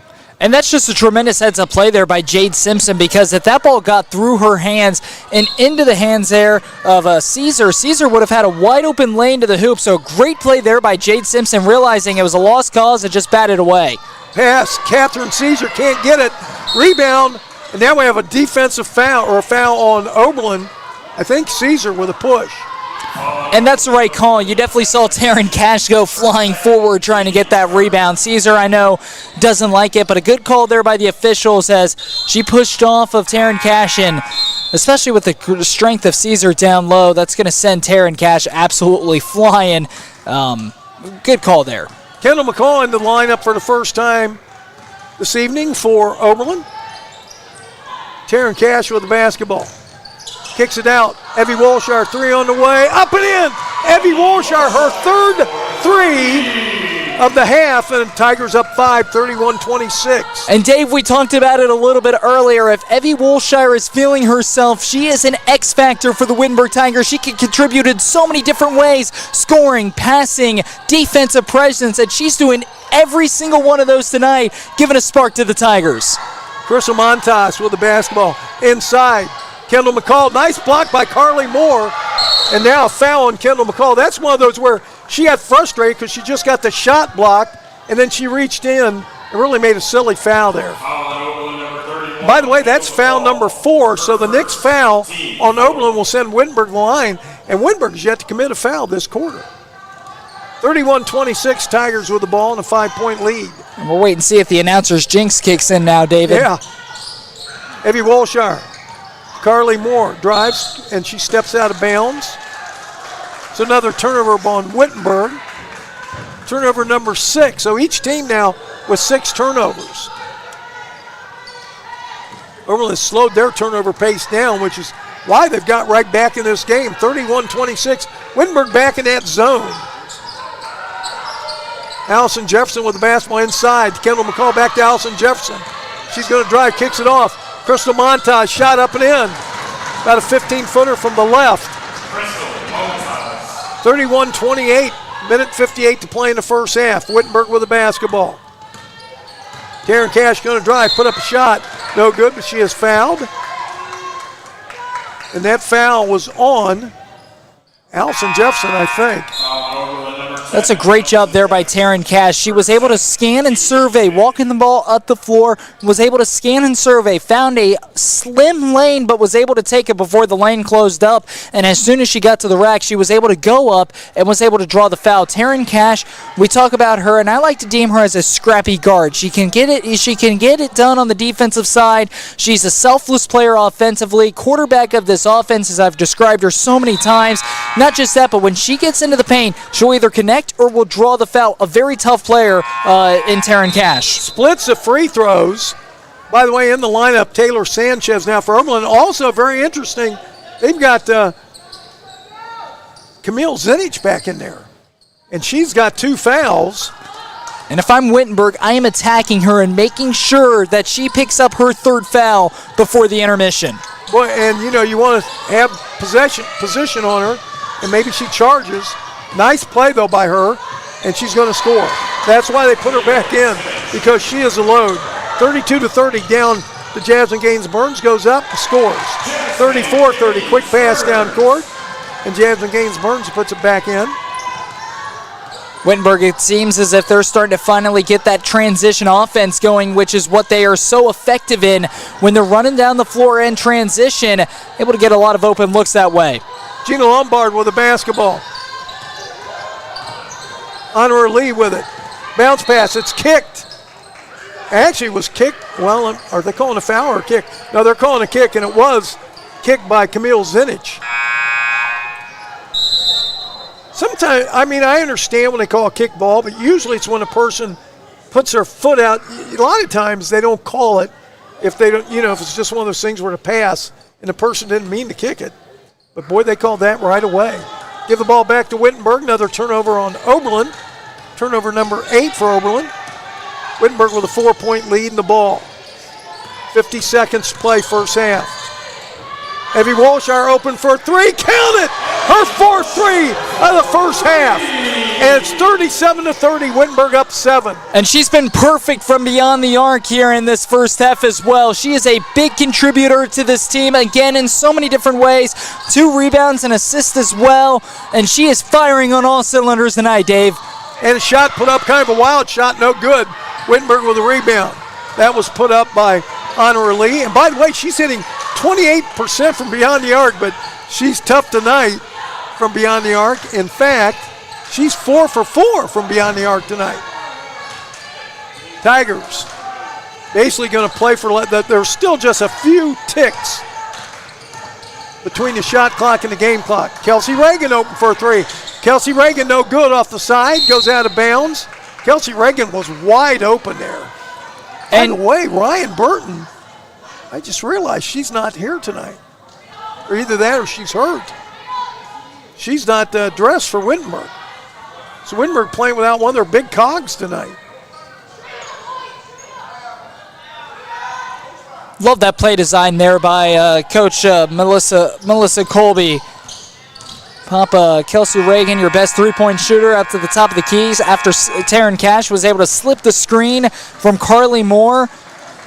And that's just a tremendous heads-up play there by Jade Simpson, because if that ball got through her hands and into the hands there of Caesar, Caesar would have had a wide-open lane to the hoop. So great play there by Jade Simpson, realizing it was a lost cause and just batted away. Pass, Catherine Caesar can't get it. Rebound, and now we have a defensive foul, or a foul on Oberlin. I think Caesar with a push. And that's the right call. You definitely saw Taryn Cash go flying forward trying to get that rebound. Caesar, I know, doesn't like it, but a good call there by the officials as she pushed off of Taryn Cash, and especially with the strength of Caesar down low, that's going to send Taryn Cash absolutely flying. Good call there. Kendall McCall in the lineup for the first time this evening for Oberlin. Taryn Cash with the basketball. Kicks it out. Evie Wolshire, three on the way. Up and in. Evie Wolshire, her third three of the half, and Tigers up 5, 31-26. And Dave, we talked about it a little bit earlier. If Evie Wolshire is feeling herself, she is an X factor for the Wittenberg Tigers. She can contribute in so many different ways: scoring, passing, defensive presence, and she's doing every single one of those tonight, giving a spark to the Tigers. Crystal Montas with the basketball inside. Kendall McCall, nice block by Carly Moore, and now a foul on Kendall McCall. That's one of those where she got frustrated because she just got the shot blocked, and then she reached in and really made a silly foul there. By the way, that's foul number 4, so the next foul on Oberlin will send Wittenberg to the line, and Wittenberg has yet to commit a foul this quarter. 31-26, Tigers with the ball and a 5-point lead. And we'll wait and see if the announcer's jinx kicks in now, David. Yeah. Evie Wolshire. Carly Moore drives, and she steps out of bounds. It's another turnover on Wittenberg. Turnover number 6. So each team now with 6 turnovers. Oberlin has slowed their turnover pace down, which is why they've got right back in this game. 31-26. Wittenberg back in that zone. Allison Jefferson with the basketball inside. Kendall McCall back to Allison Jefferson. She's going to drive, kicks it off. Crystal Montage shot up and in. About a 15-footer from the left. 31-28. Minute 58 to play in the first half. Wittenberg with the basketball. Taryn Cash going to drive, put up a shot. No good, but she is fouled. And that foul was on Allison Jefferson, I think. That's a great job there by Taryn Cash. She was able to scan and survey, walking the ball up the floor, was able to scan and survey, found a slim lane, but was able to take it before the lane closed up. And as soon as she got to the rack, she was able to go up and was able to draw the foul. Taryn Cash, we talk about her, and I like to deem her as a scrappy guard. She can get it done on the defensive side. She's a selfless player offensively, quarterback of this offense, as I've described her so many times. Not just that, but when she gets into the paint, she'll either connect or will draw the foul. A very tough player in Taryn Cash. Splits the free throws. By the way, in the lineup, Taylor Sanchez now for Oberlin. Also very interesting, they've got Camille Zinich back in there. And she's got 2 fouls. And if I'm Wittenberg, I am attacking her and making sure that she picks up her 3rd foul before the intermission. Boy, and you want to have position on her, and maybe she charges. Nice play, though, by her, and she's going to score. That's why they put her back in, because she is a load. 32-30 down to Jasmine Gaines-Burns, goes up, scores. 34-30, quick pass down court, and Jasmine Gaines-Burns puts it back in. Wittenberg, it seems as if they're starting to finally get that transition offense going, which is what they are so effective in when they're running down the floor in transition, able to get a lot of open looks that way. Gina Lombard with the basketball. Honor Lee with it. Bounce pass, it's kicked. Actually, it was kicked. Well, are they calling a foul or a kick? No, they're calling a kick, and it was kicked by Camille Zinich. Sometimes, I understand when they call a kick ball, but usually it's when a person puts their foot out. A lot of times they don't call it if they don't, if it's just one of those things where the pass and the person didn't mean to kick it. But boy, they called that right away. Give the ball back to Wittenberg. Another turnover on Oberlin. Turnover number 8 for Oberlin. Wittenberg with a 4-point lead in the ball. 50 seconds to play first half. Evie Wolshire open for 3. Count it! Her 4th 3 of the first half. And it's 37-30. Wittenberg up 7. And she's been perfect from beyond the arc here in this first half as well. She is a big contributor to this team, again, in so many different ways. 2 rebounds and assists as well. And she is firing on all cylinders tonight, Dave. And a shot put up, kind of a wild shot, no good. Wittenberg with a rebound. That was put up by Honor Lee. And by the way, she's hitting 28% from beyond the arc, but she's tough tonight from beyond the arc. In fact, she's 4 for 4 from beyond the arc tonight. Tigers basically going to play for that. There's still just a few ticks between the shot clock and the game clock. Kelsey Reagan open for a 3. Kelsey Reagan no good off the side, goes out of bounds. Kelsey Reagan was wide open there. And by the way, Ryan Burton, I just realized she's not here tonight. Or either that or she's hurt. She's not dressed for Wittenberg. So Wittenberg playing without one of their big cogs tonight. Love that play design there by Coach Melissa Colby. Papa Kelsey Reagan, your best 3-point shooter, up to the top of the keys after Taryn Cash was able to slip the screen from Carly Moore.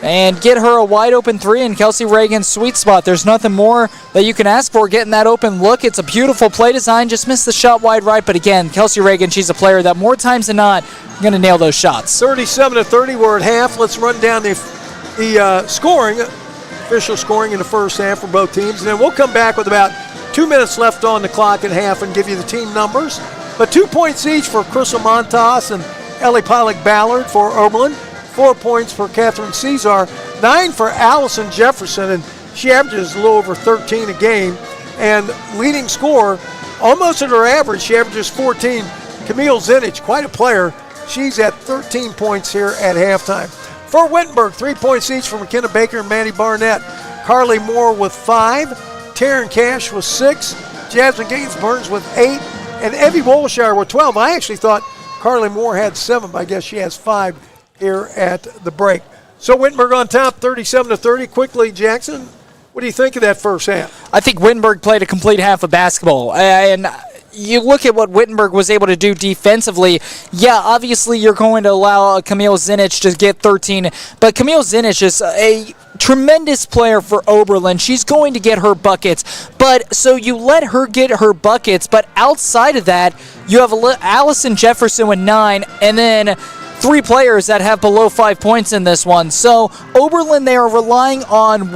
and get her a wide open three in Kelsey Reagan's sweet spot. There's nothing more that you can ask for getting that open look. It's a beautiful play design. Just missed the shot wide right, but again, Kelsey Reagan, she's a player that more times than not going to nail those shots. 37-30, we're at half. Let's run down the scoring, official scoring in the first half for both teams, and then we'll come back with about 2 minutes left on the clock at half and give you the team numbers. But 2 points each for Crystal Montas and Ellie Pollock-Ballard for Oberlin. 4 points for Catherine Caesar, 9 for Allison Jefferson, and she averages a little over 13 a game. And leading scorer, almost at her average, she averages 14. Camille Zinich, quite a player. She's at 13 points here at halftime. For Wittenberg, 3 points each for McKenna Baker and Maddie Barnett. Carly Moore with 5, Taryn Cash with 6, Jasmine Gaines Burns with 8, and Evie Wolshire with 12. I actually thought Carly Moore had 7, but I guess she has 5 here at the break. So Wittenberg on top, 37-30. Quickly, Jackson, what do you think of that first half? I think Wittenberg played a complete half of basketball, and you look at what Wittenberg was able to do defensively. Yeah, obviously you're going to allow Camille Zinich to get 13, but Camille Zinich is a tremendous player for Oberlin. She's going to get her buckets, but so you let her get her buckets, but outside of that, you have Allison Jefferson with 9, and then 3 players that have below 5 points in this one. So Oberlin, they are relying on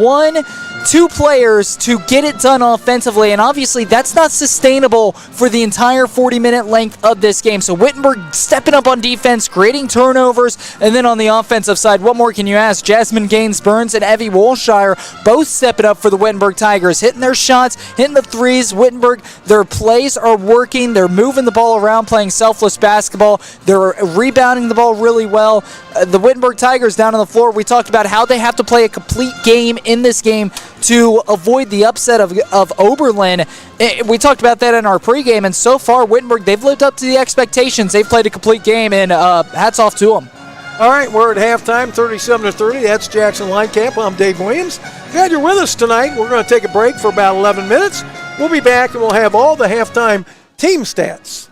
2 players to get it done offensively, and obviously that's not sustainable for the entire 40-minute length of this game. So Wittenberg stepping up on defense, creating turnovers, and then on the offensive side, what more can you ask? Jasmine Gaines Burns and Evie Wolshire both stepping up for the Wittenberg Tigers, hitting their shots, hitting the threes. Wittenberg, their plays are working. They're moving the ball around, playing selfless basketball. They're rebounding the ball really well. The Wittenberg Tigers down on the floor, we talked about how they have to play a complete game in this game to avoid the upset of Oberlin. We talked about that in our pregame, and so far, Wittenberg, they've lived up to the expectations. They've played a complete game, and hats off to them. All right, we're at halftime, 37-30. That's Jackson Lightcap. I'm Dave Williams. Glad you're with us tonight. We're going to take a break for about 11 minutes. We'll be back, and we'll have all the halftime team stats.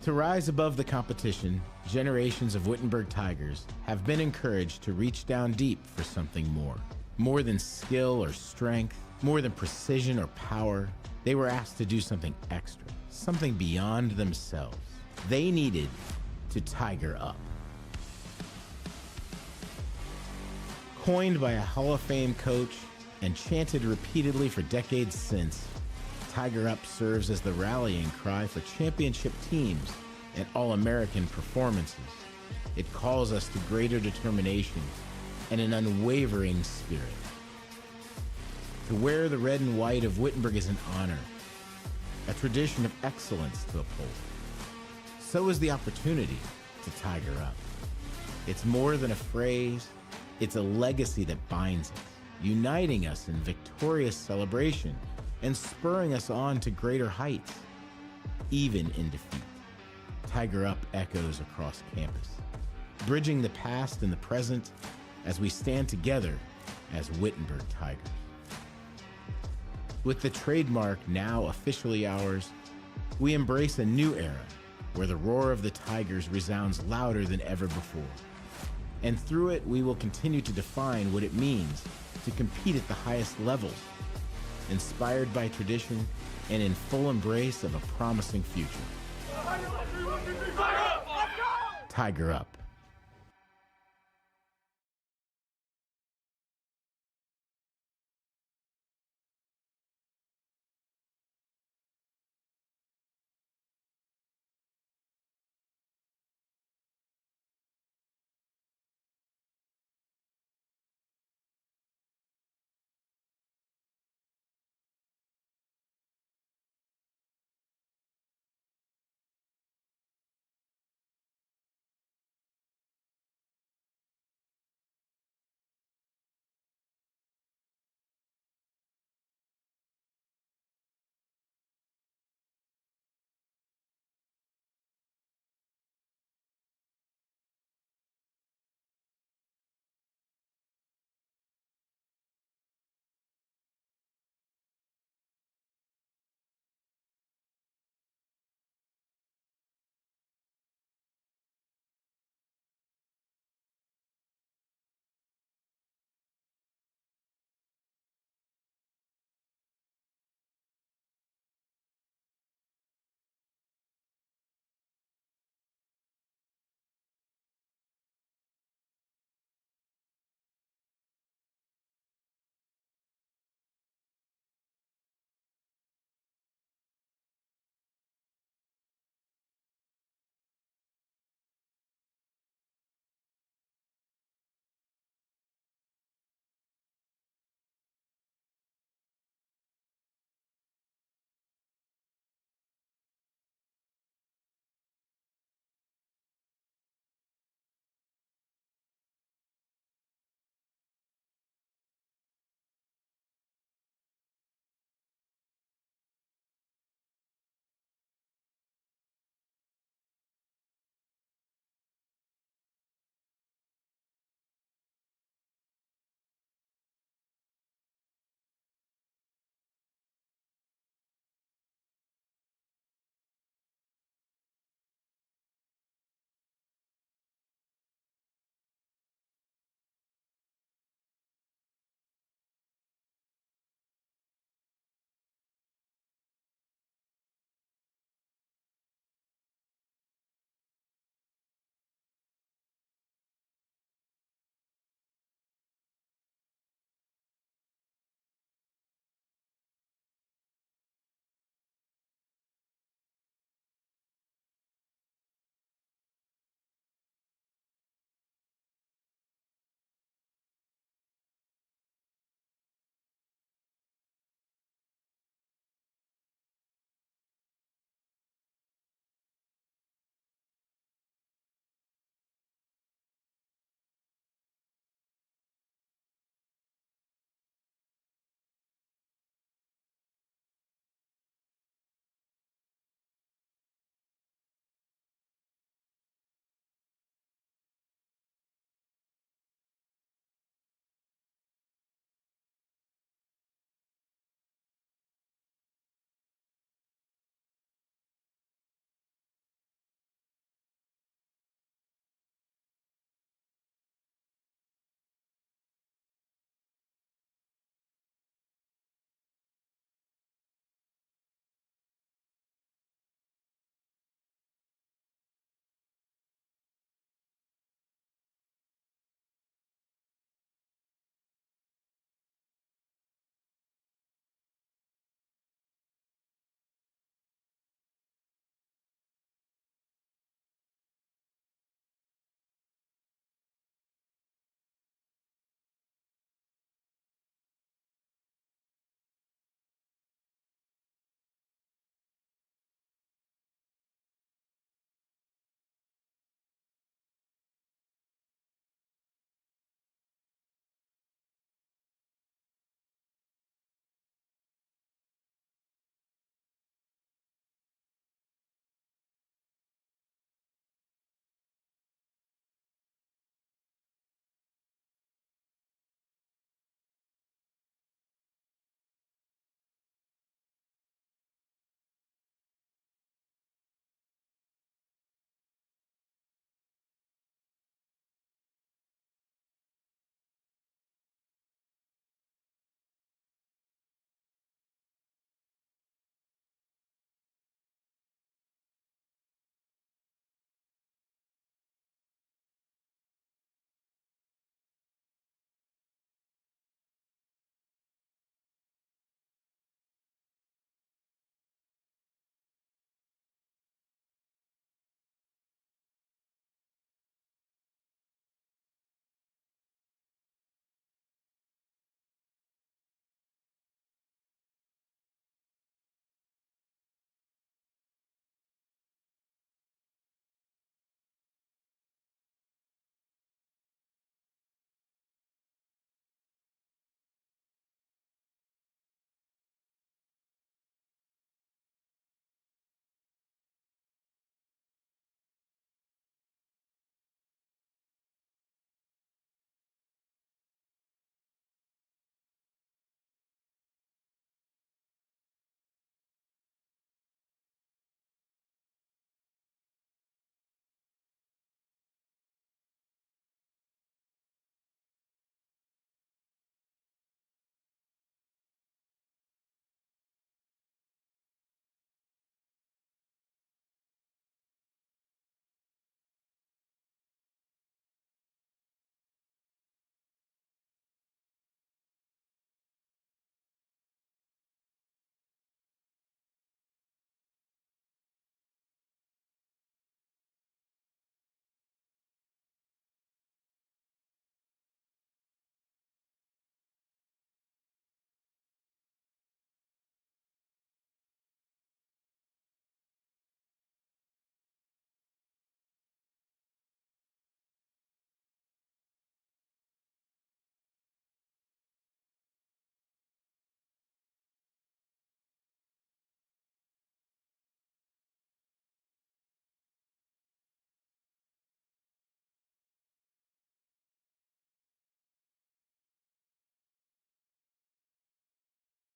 To rise above the competition, generations of Wittenberg Tigers have been encouraged to reach down deep for something more. More than skill or strength, more than precision or power, they were asked to do something extra, something beyond themselves. They needed to tiger up. Coined by a Hall of Fame coach and chanted repeatedly for decades since, Tiger Up serves as the rallying cry for championship teams and All-American performances. It calls us to greater determination and an unwavering spirit. To wear the red and white of Wittenberg is an honor, a tradition of excellence to uphold. So is the opportunity to Tiger Up. It's more than a phrase, it's a legacy that binds us, uniting us in victorious celebration and spurring us on to greater heights, even in defeat. Tiger Up echoes across campus, bridging the past and the present as we stand together as Wittenberg Tigers. With the trademark now officially ours, we embrace a new era where the roar of the Tigers resounds louder than ever before. And through it, we will continue to define what it means to compete at the highest levels, inspired by tradition and in full embrace of a promising future. Tiger Up.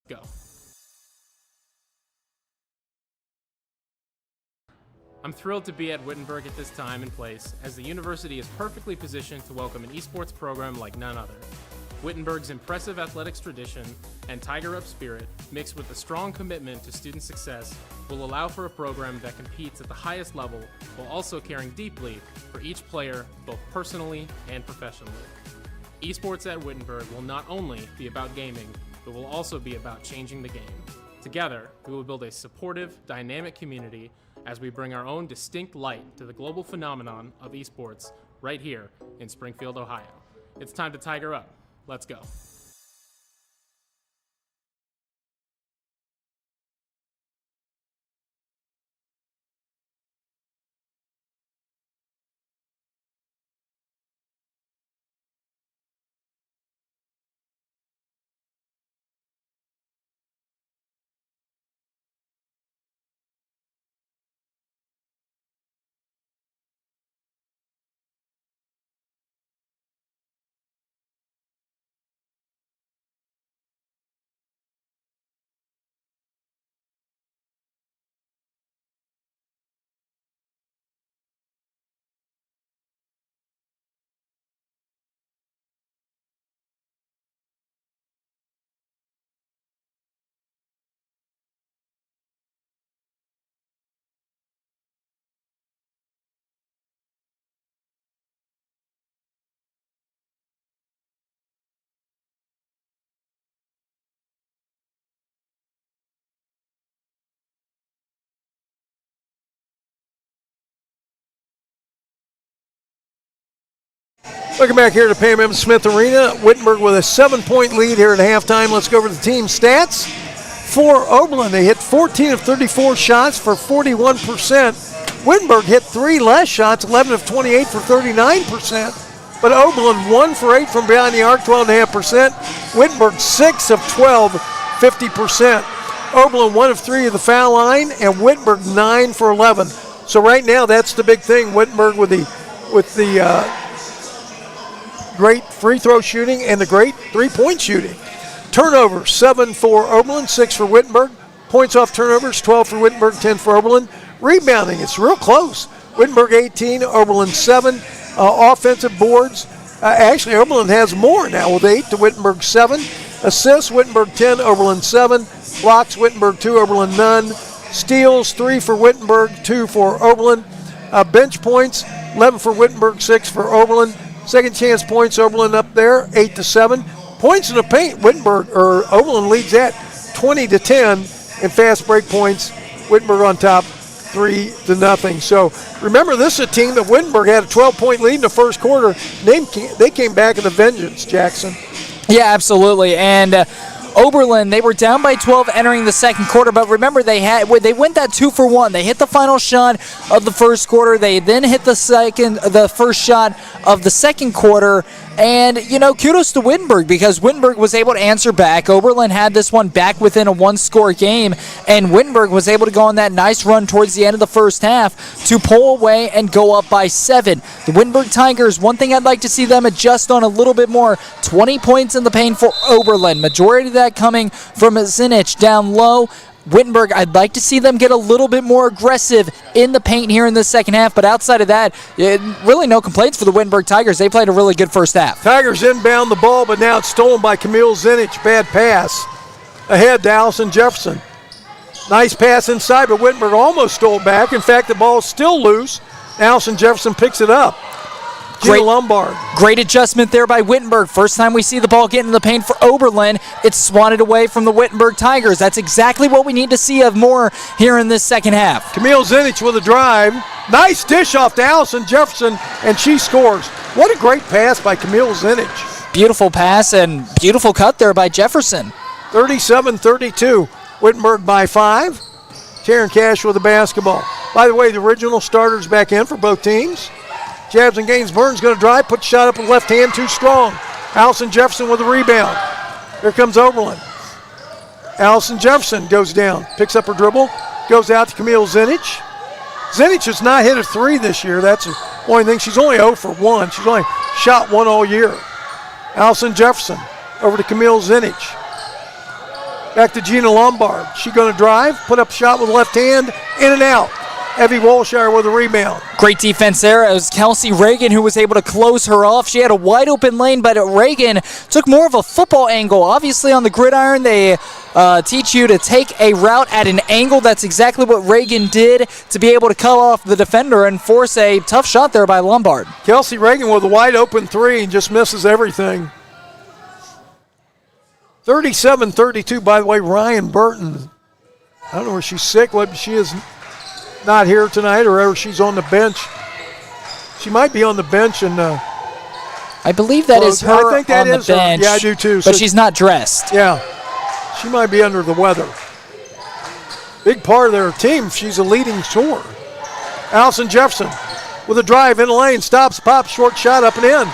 Go. I'm thrilled to be at Wittenberg at this time and place, as the university is perfectly positioned to welcome an esports program like none other. Wittenberg's impressive athletics tradition and Tiger Up spirit, mixed with a strong commitment to student success, will allow for a program that competes at the highest level while also caring deeply for each player, both personally and professionally. Esports at Wittenberg will not only be about gaming, but will also be about changing the game. Together, we will build a supportive, dynamic community as we bring our own distinct light to the global phenomenon of esports right here in Springfield, Ohio. It's time to Tiger Up. Let's go. Welcome back here to Pam M. Smith Arena. Wittenberg with a 7-point lead here at halftime. Let's go over the team stats. For Oberlin, they hit 14 of 34 shots for 41%. Wittenberg hit 3 less shots, 11 of 28 for 39%. But Oberlin 1 for 8 from behind the arc, 12.5%. Wittenberg 6 of 12, 50%. Oberlin 1 of 3 of the foul line, and Wittenberg 9 for 11. So right now, that's the big thing. Wittenberg with the great free throw shooting and the great three-point shooting. Turnovers, 7 for Oberlin, 6 for Wittenberg. Points off turnovers, 12 for Wittenberg, 10 for Oberlin. Rebounding, it's real close. Wittenberg 18, Oberlin 7. Offensive boards, actually Oberlin has more now with 8 to Wittenberg 7. Assists, Wittenberg 10, Oberlin 7. Blocks, Wittenberg 2, Oberlin none. Steals, 3 for Wittenberg, 2 for Oberlin. Bench points, 11 for Wittenberg, 6 for Oberlin. Second chance points, Oberlin up there, 8 to 7. Points in the paint, Oberlin leads that 20 to 10. And fast break points, Wittenberg on top, 3 to nothing. So remember, this is a team that Wittenberg had a 12-point lead in the first quarter. They came back with a vengeance, Jackson. Yeah, absolutely. And Oberlin, they were down by 12 entering the second quarter, but remember they went that 2-for-1. They hit the final shot of the first quarter. They then hit the first shot of the second quarter. And, kudos to Wittenberg, because Wittenberg was able to answer back. Oberlin had this one back within a one-score game, and Wittenberg was able to go on that nice run towards the end of the first half to pull away and go up by 7. The Wittenberg Tigers, one thing I'd like to see them adjust on a little bit more, 20 points in the paint for Oberlin. Majority of that coming from Zinich down low. Wittenberg, I'd like to see them get a little bit more aggressive in the paint here in the second half, but outside of that, really no complaints for the Wittenberg Tigers. They played a really good first half. Tigers inbound the ball, but now it's stolen by Camille Zinich. Bad pass. Ahead to Allison Jefferson. Nice pass inside, but Wittenberg almost stole it back. In fact, the ball is still loose. Allison Jefferson picks it up. Lombard. Great adjustment there by Wittenberg. First time we see the ball get in the paint for Oberlin, it's swatted away from the Wittenberg Tigers. That's exactly what we need to see of more here in this second half. Camille Zinich with a drive. Nice dish off to Allison Jefferson, and she scores. What a great pass by Camille Zinich. Beautiful pass and beautiful cut there by Jefferson. 37-32. Wittenberg by 5. Taryn Cash with the basketball. By the way, the original starters back in for both teams. Jabs and Gaines. Burns going to drive, put the shot up with left hand, too strong. Allison Jefferson with a rebound. Here comes Oberlin. Allison Jefferson goes down, picks up her dribble, goes out to Camille Zinich. Zinich has not hit a 3 this year. That's the only thing. She's only 0 for 1. She's only shot 1 all year. Allison Jefferson over to Camille Zinich. Back to Gina Lombard. She going to drive, put up a shot with left hand, in and out. Evie Wolshire with a rebound. Great defense there. It was Kelsey Reagan who was able to close her off. She had a wide open lane, but Reagan took more of a football angle. Obviously on the gridiron, they teach you to take a route at an angle. That's exactly what Reagan did to be able to cut off the defender and force a tough shot there by Lombard. Kelsey Reagan with a wide open three and just misses everything. 37-32, by the way, Ryan Burton. I don't know where she's sick, whether she is not here tonight or whether she's on the bench. She might be on the bench. And I believe that is her I think that on is the bench. Her. Yeah, I do too. But she's not dressed. Yeah, she might be under the weather. Big part of their team. She's a leading scorer. Allison Jefferson with a drive in the lane. Stops, pops, short shot up and in.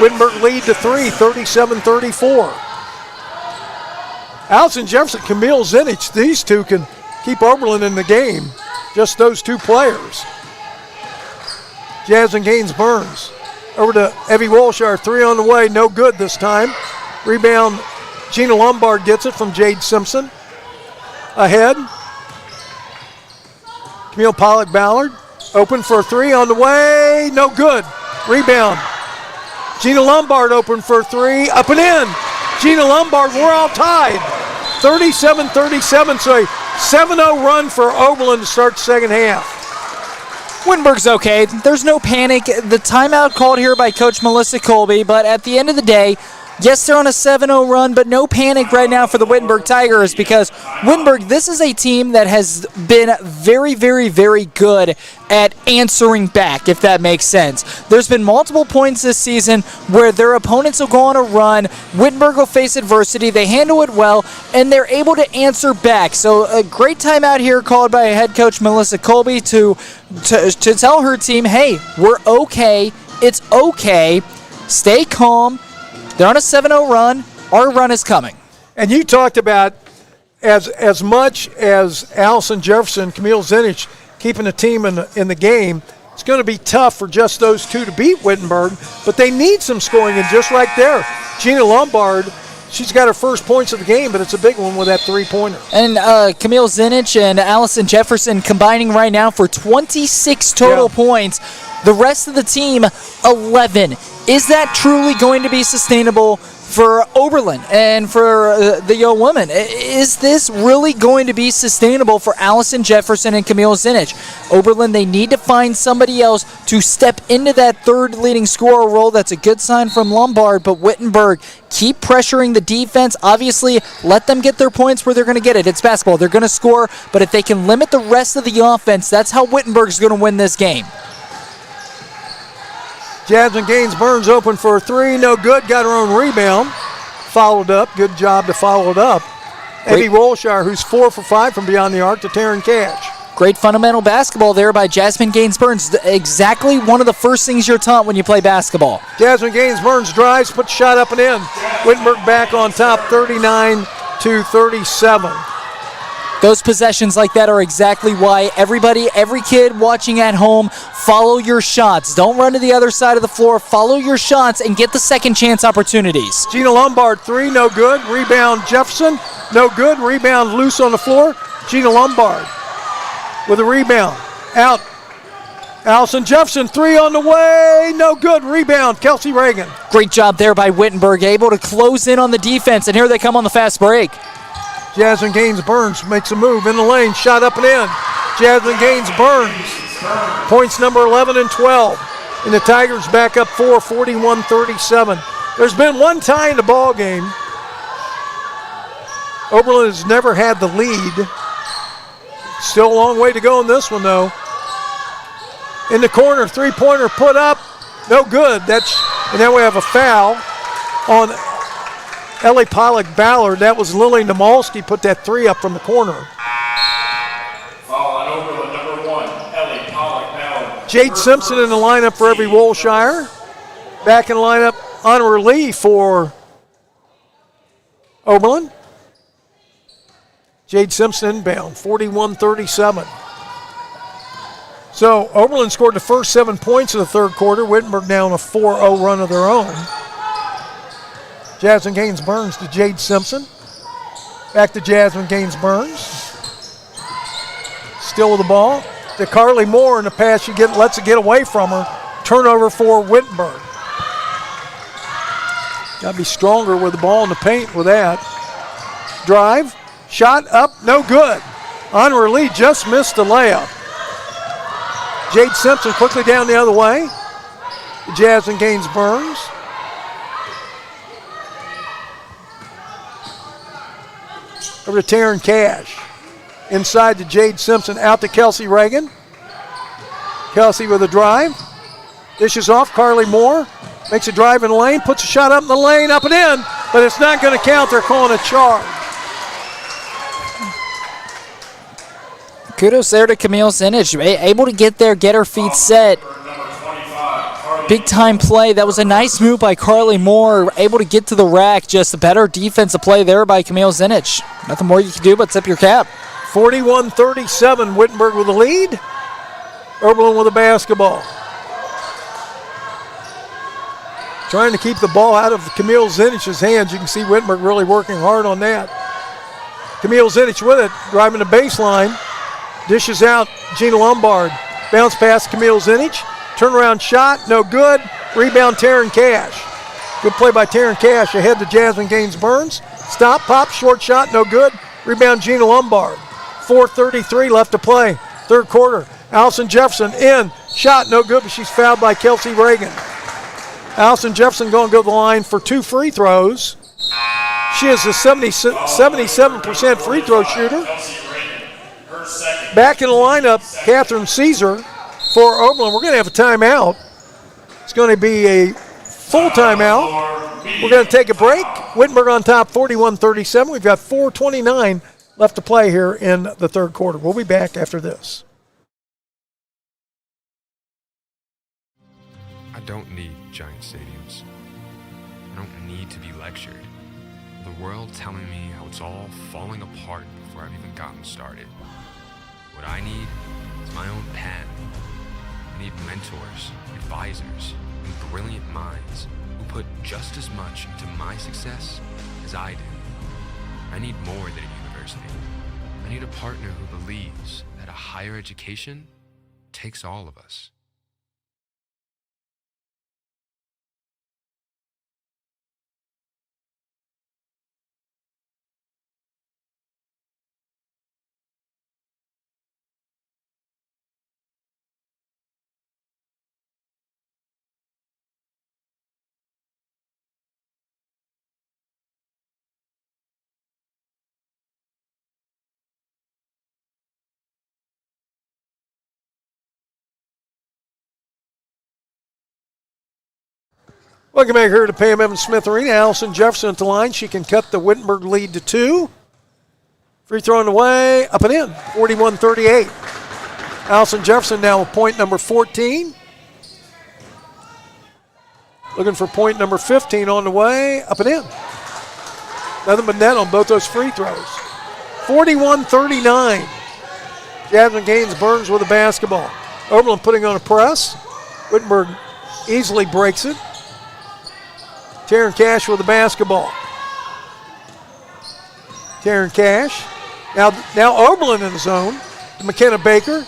Wittenberg lead to 3, 37-34. Allison Jefferson, Camille Zinich, these two can keep Oberlin in the game. Just those two players. Jasmine Gaines-Burns over to Evie Wolshire. 3 on the way, no good this time. Rebound, Gina Lombard gets it from Jade Simpson. Ahead. Camille Pollock-Ballard, open for a 3 on the way, no good. Rebound. Gina Lombard open for a 3, up and in. Gina Lombard, we're all tied. 37-37, so a 7-0 run for Oberlin to start the second half. Wittenberg's okay. There's no panic. The timeout called here by Coach Melissa Colby, but at the end of the day, yes, they're on a 7-0 run, but no panic right now for the Wittenberg Tigers because Wittenberg, this is a team that has been very, very, very good at answering back, if that makes sense. There's been multiple points this season where their opponents will go on a run, Wittenberg will face adversity, they handle it well, and they're able to answer back. So a great timeout here called by head coach Melissa Colby to tell her team, hey, we're okay, it's okay, stay calm. They're on a 7-0 run. Our run is coming. And you talked about as much as Allison Jefferson, Camille Zinich keeping the team in the game, it's going to be tough for just those two to beat Wittenberg, but they need some scoring, and just right there, Gina Lombard, she's got her first points of the game, but it's a big one with that three-pointer. And Camille Zinich and Allison Jefferson combining right now for 26 total points. The rest of the team, 11. Is that truly going to be sustainable for Oberlin and for the young women? Is this really going to be sustainable for Allison Jefferson and Camille Zinich? Oberlin, they need to find somebody else to step into that third leading scorer role. That's a good sign from Lombard, but Wittenberg, keep pressuring the defense. Obviously, let them get their points where they're going to get it. It's basketball. They're going to score, but if they can limit the rest of the offense, that's how Wittenberg's going to win this game. Jasmine Gaines-Burns open for a 3, no good, got her own rebound. Followed up, good job to follow it up. Evie Wolshire, who's 4 for 5 from beyond the arc, to Taryn Cash. Great fundamental basketball there by Jasmine Gaines-Burns. Exactly one of the first things you're taught when you play basketball. Jasmine Gaines-Burns drives, puts shot up and in. Wittenberg back on top, 39-37. Those possessions like that are exactly why every kid watching at home, follow your shots. Don't run to the other side of the floor. Follow your shots and get the second chance opportunities. Gina Lombard, 3, no good. Rebound Jefferson, no good. Rebound loose on the floor. Gina Lombard with a rebound. Out. Allison Jefferson, 3 on the way, no good. Rebound, Kelsey Reagan. Great job there by Wittenberg, able to close in on the defense, and here they come on the fast break. Jasmine Gaines-Burns makes a move in the lane, shot up and in. Jasmine Gaines-Burns, points number 11 and 12. And the Tigers back up 4, 41-37. There's been one tie in the ball game. Oberlin has never had the lead. Still a long way to go in this one, though. In the corner, three-pointer put up, no good. And then we have a foul on Ellie Pollock-Ballard. That was Lily Namalski put that 3 up from the corner. Foul on Oberlin, number 1, Ellie Pollock-Ballard. Jade Simpson in the lineup for Evie Wolshire. Back in the lineup, Honor Lee for Oberlin. Jade Simpson inbound, 41-37. So Oberlin scored the first 7 points of the third quarter. Wittenberg now on a 4-0 run of their own. Jasmine Gaines-Burns to Jade Simpson. Back to Jasmine Gaines-Burns. Still with the ball. To Carly Moore in the pass. She lets it get away from her. Turnover for Wittenberg. Got to be stronger with the ball in the paint with that. Drive. Shot up. No good. Honor Lee just missed the layup. Jade Simpson quickly down the other way. Jasmine Gaines-Burns. Over to Taryn Cash. Inside to Jade Simpson. Out to Kelsey Reagan. Kelsey with a drive. Dishes off. Carly Moore. Makes a drive in the lane. Puts a shot up in the lane. Up and in. But it's not going to count. They're calling a charge. Kudos there to Camille Zinich. Able to get there, get her feet set. Big time play. That was a nice move by Carly Moore. Able to get to the rack. Just a better defensive play there by Camille Zinich. Nothing more you can do but tip your cap. 41-37. Wittenberg with the lead. Oberlin with the basketball. Trying to keep the ball out of Camille Zinich's hands. You can see Wittenberg really working hard on that. Camille Zinich with it. Driving the baseline. Dishes out Gina Lombard. Bounce pass Camille Zinich. Turnaround shot, no good. Rebound Taryn Cash. Good play by Taryn Cash ahead to Jasmine Gaines-Burns. Stop, pop, short shot, no good. Rebound Gina Lombard. 4:33 left to play. Third quarter. Allison Jefferson in. Shot, no good, but she's fouled by Kelsey Reagan. Allison Jefferson going to go to the line for 2 free throws. She is a 77% free throw shooter. Back in the lineup, Catherine Caesar for Oberlin. We're going to have a timeout. It's going to be a full timeout. We're going to take a break. Wittenberg on top, 41-37. We've got 4:29 left to play here in the third quarter. We'll be back after this. I don't need giant stadiums. I don't need to be lectured. The world telling me how it's all falling apart before I've even gotten started. What I need is my own pen. I need mentors, advisors, and brilliant minds who put just as much into my success as I did. I need more than a university. I need a partner who believes that a higher education takes all of us. Welcome back here to Pam Evans Smith Arena. Allison Jefferson at the line. She can cut the Wittenberg lead to 2. Free throw on the way, up and in, 41-38. Allison Jefferson now with point number 14. Looking for point number 15 on the way, up and in. Nothing but net on both those free throws. 41-39. Jasmine Gaines-Burns with the basketball. Oberlin putting on a press. Wittenberg easily breaks it. Taryn Cash with the basketball. Taryn Cash. Now Oberlin in the zone. McKenna Baker.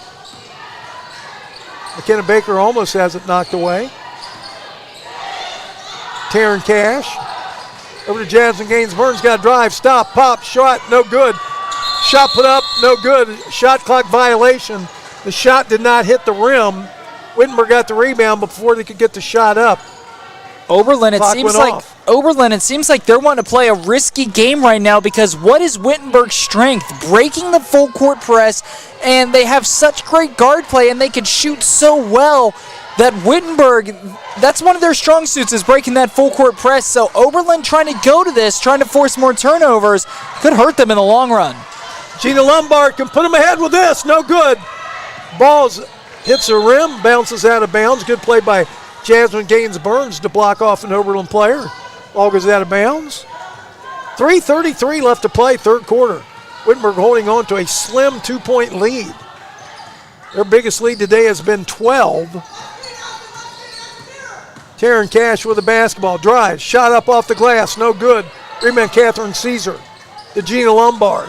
McKenna Baker almost has it knocked away. Taryn Cash. Over to Jasmine Gaines-Burns. Got a drive. Stop. Pop. Shot. No good. Shot put up. No good. Shot clock violation. The shot did not hit the rim. Wittenberg got the rebound before they could get the shot up. Oberlin, it seems like they're wanting to play a risky game right now because what is Wittenberg's strength? Breaking the full court press, and they have such great guard play, and they can shoot so well that Wittenberg, that's one of their strong suits is breaking that full court press. So Oberlin trying to go to this, trying to force more turnovers, could hurt them in the long run. Gina Lombard can put them ahead with this. No good. Balls hits the rim, bounces out of bounds. Good play by Jasmine Gaines-Burns to block off an Oberlin player. Ball goes out of bounds. 3:33 left to play, third quarter. Wittenberg holding on to a slim 2-point lead. Their biggest lead today has been 12. Taryn Cash with the basketball. Drive. Shot up off the glass. No good. Rebound Catherine Caesar. to Gina Lombard.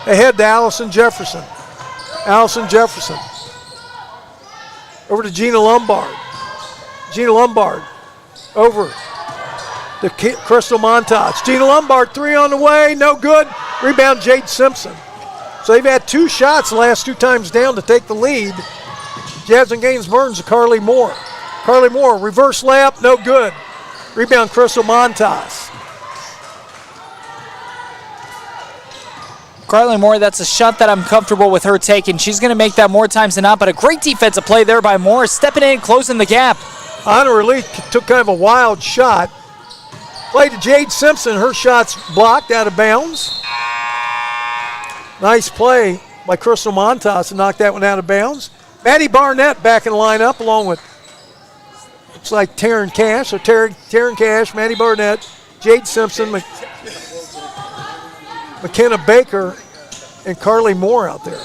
Ahead to Allison Jefferson. Allison Jefferson. Over to Gina Lombard. Gina Lombard. Over to Crystal Montas. Gina Lombard, 3 on the way, no good. Rebound, Jade Simpson. So they've had 2 shots the last 2 times down to take the lead. Jasmine Gaines-Burns to Carly Moore. Carly Moore, reverse layup, no good. Rebound, Crystal Montas. Carly Moore, that's a shot that I'm comfortable with her taking. She's going to make that more times than not, but a great defensive play there by Moore, stepping in, closing the gap. Honor Lee took kind of a wild shot. Play to Jade Simpson. Her shot's blocked out of bounds. Nice play by Crystal Montas to knock that one out of bounds. Maddie Barnett back in the lineup along with, looks like Taryn Cash. So Taryn Cash, Maddie Barnett, Jade Simpson, McKenna Baker, and Carly Moore out there.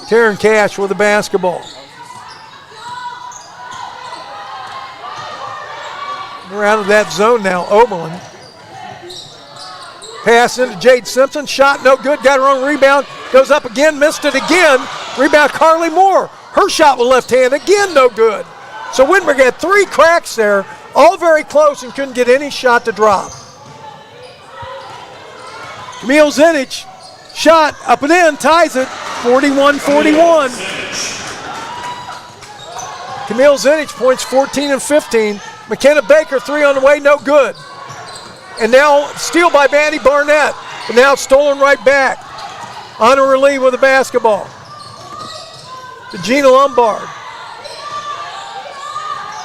Taryn Cash with the basketball. We're out of that zone now, Oberlin. Pass into Jade Simpson, shot no good, got her own rebound, goes up again, missed it again. Rebound Carly Moore. Her shot with left hand, again no good. So Wittenberg had 3 cracks there, all very close and couldn't get any shot to drop. Camille Zinich, shot up and in, ties it, 41-41. Camille Zinich points 14 and 15. McKenna Baker, 3 on the way, no good. And now steal by Maddie Barnett, but now stolen right back. Honor Lee with the basketball. To Gina Lombard.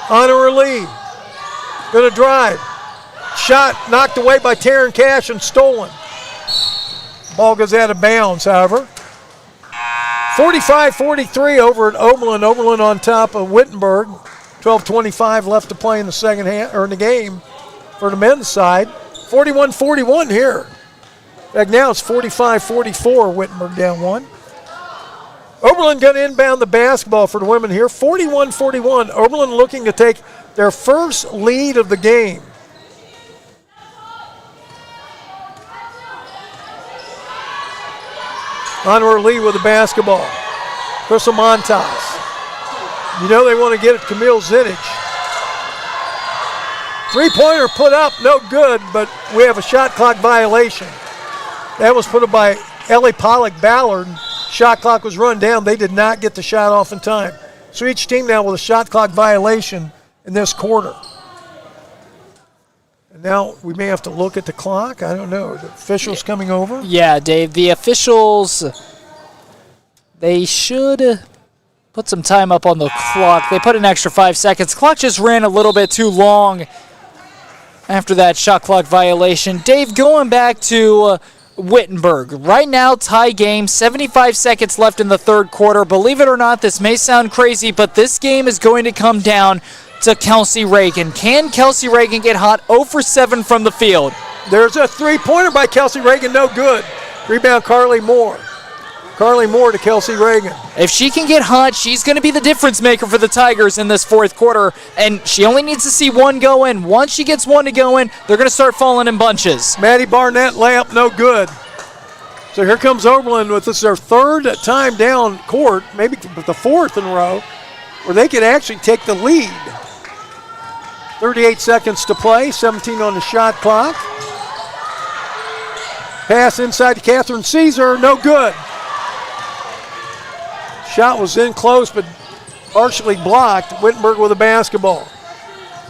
Honor Lee, gonna drive. Shot knocked away by Taryn Cash and stolen. Ball goes out of bounds, however. 45-43 over at Oberlin. Oberlin on top of Wittenberg. 12:25 left to play in the second half, or in the game for the men's side. 41-41 here. In fact, now it's 45-44. Wittenberg down 1. Oberlin going to inbound the basketball for the women here. 41-41. Oberlin looking to take their first lead of the game. Honor Lee with the basketball. Crystal Montas. You know they want to get it Camille Zinich. 3-pointer put up, no good, but we have a shot clock violation. That was put up by Ellie Pollock-Ballard. Shot clock was run down. They did not get the shot off in time. So each team now with a shot clock violation in this quarter. And now we may have to look at the clock. I don't know. The officials coming over? Yeah, Dave, the officials, they should put some time up on the clock. They put an extra 5 seconds. Clock just ran a little bit too long after that shot clock violation. Dave, going back to Wittenberg. Right now, tie game, 75 seconds left in the third quarter. Believe it or not, this may sound crazy, but this game is going to come down to Kelsey Reagan. Can Kelsey Reagan get hot? 0 for 7 from the field. There's a 3-pointer by Kelsey Reagan, no good. Rebound Carly Moore. Carly Moore to Kelsey Reagan. If she can get hot, she's going to be the difference maker for the Tigers in this fourth quarter, and she only needs to see one go in. Once she gets one to go in, they're going to start falling in bunches. Maddie Barnett layup, no good. So here comes Oberlin with this their third time down court, maybe the fourth in a row, where they could actually take the lead. 38 seconds to play, 17 on the shot clock. Pass inside to Catherine Caesar, no good. Shot was in close, but partially blocked. Wittenberg with the basketball.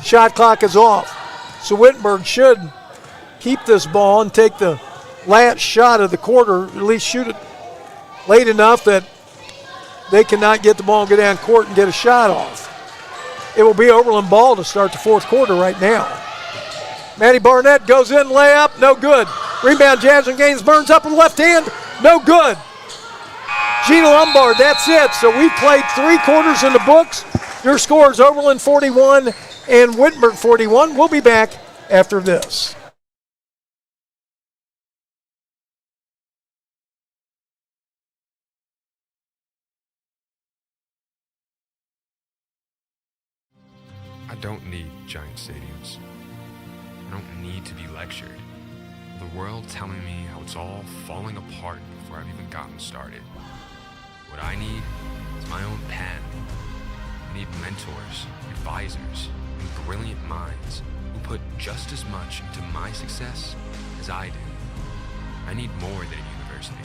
Shot clock is off. So Wittenberg should keep this ball and take the last shot of the quarter, at least shoot it late enough that they cannot get the ball and get down court and get a shot off. It will be Oberlin ball to start the fourth quarter right now. Maddie Barnett goes in, layup, no good. Rebound, Jasmine Gaines-Burns up with left hand, no good. Gina Lombard, that's it. So we've played 3 quarters in the books. Your score is Oberlin 41 and Wittenberg 41. We'll be back after this. I don't need giant stadiums. I don't need to be lectured. The world telling me how it's all falling apart before I've even gotten started. What I need is my own pen. I need mentors, advisors, and brilliant minds who put just as much into my success as I do. I need more than a university.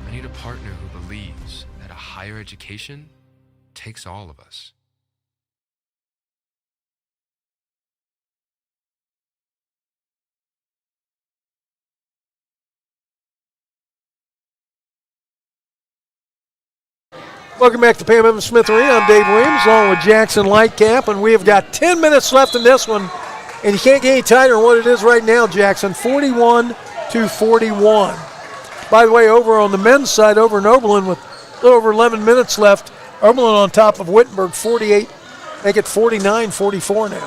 I need a partner who believes that a higher education takes all of us. Welcome back to Pam Evans Smith Arena. I'm Dave Williams along with Jackson Lightcap, and we have got 10 minutes left in this one, and you can't get any tighter than what it is right now, Jackson. 41-41. By the way, over on the men's side, over in Oberlin with a little over 11 minutes left, Oberlin on top of Wittenberg, 48, make it 49-44 now.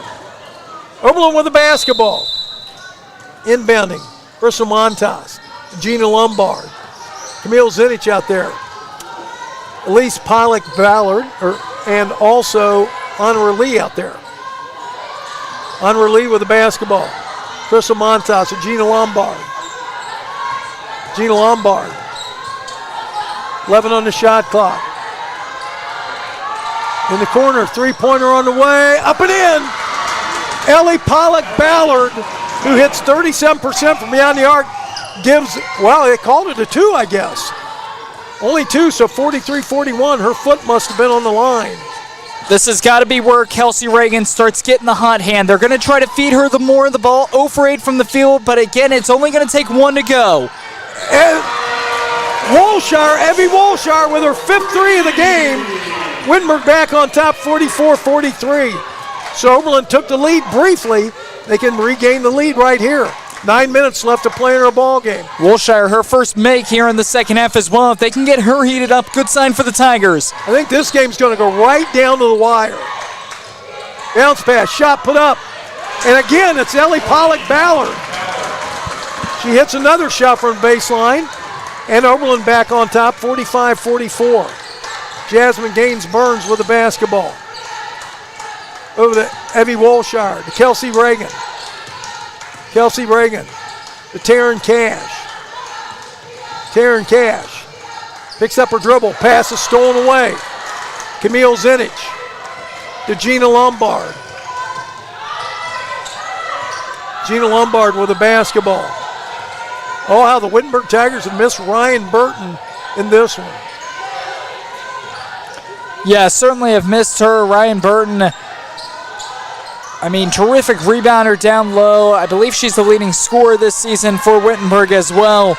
Oberlin with the basketball. Inbounding, Crystal Montas, Gina Lombard, Camille Zinich out there. Elise Pollock-Ballard, and also Honora Lee out there. Honora Lee with the basketball. Crystal Montas and Gina Lombard. Gina Lombard. 11 on the shot clock. In the corner, three-pointer on the way, up and in. Ellie Pollock-Ballard, who hits 37% from beyond the arc, gives, well, they called it a two, I guess. Only two, so 43-41. Her foot must have been on the line. This has got to be where Kelsey Reagan starts getting the hot hand. They're going to try to feed her the more of the ball. 0 for 8 from the field, but again, it's only going to take one to go. And Evie Wolshire with her fifth three of the game. Wittenberg back on top, 44-43. So Oberlin took the lead briefly. They can regain the lead right here. 9 minutes left to play in our ball game. Wolshire, her first make here in the second half as well. If they can get her heated up, good sign for the Tigers. I think this game's going to go right down to the wire. Bounce pass, shot put up. And again, it's Ellie Pollock-Ballard. She hits another shot from the baseline. And Oberlin back on top, 45-44. Jasmine Gaines-Burns with the basketball. Over to Evie Wolshire, to Kelsey Reagan. Kelsey Reagan to Taryn Cash. Taryn Cash picks up her dribble. Pass is stolen away. Camille Zinich to Gina Lombard. Gina Lombard with the basketball. Oh, how the Wittenberg Tigers have missed Ryan Burton in this one. Yeah, certainly have missed her. Ryan Burton, terrific rebounder down low. I believe she's the leading scorer this season for Wittenberg as well.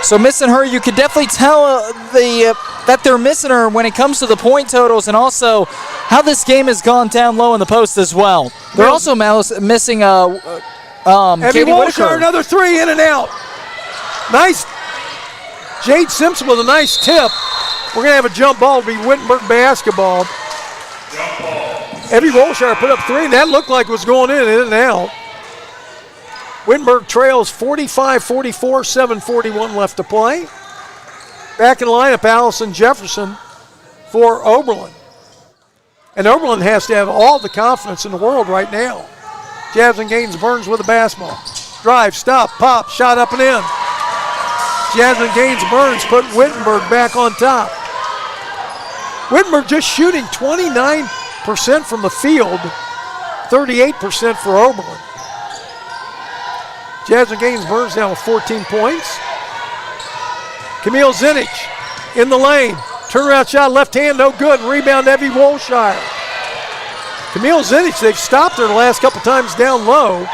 So missing her, you could definitely tell that they're missing her when it comes to the point totals and also how this game has gone down low in the post as well. They're also missing Evie Katie Wolshire, Whitaker. another three, in and out. Nice. Jade Simpson with a nice tip. We're going to have a jump ball to be Wittenberg basketball. Jump ball. Evie Wolshire put up three, and that looked like it was going in and out. Wittenberg trails 45-44, 7:41 left to play. Back in the lineup, Allison Jefferson for Oberlin. And Oberlin has to have all the confidence in the world right now. Jasmine Gaines-Burns with the basketball. Drive, stop, pop, shot up and in. Jasmine Gaines-Burns put Wittenberg back on top. Wittenberg just shooting 29% from the field, 38% for Oberlin. Jasmine Gaines-Burns now with 14 points. Camille Zinich in the lane. Turnaround shot, left hand, no good. Rebound, Evie Wolshire. Camille Zinich, they've stopped her the last couple times down low.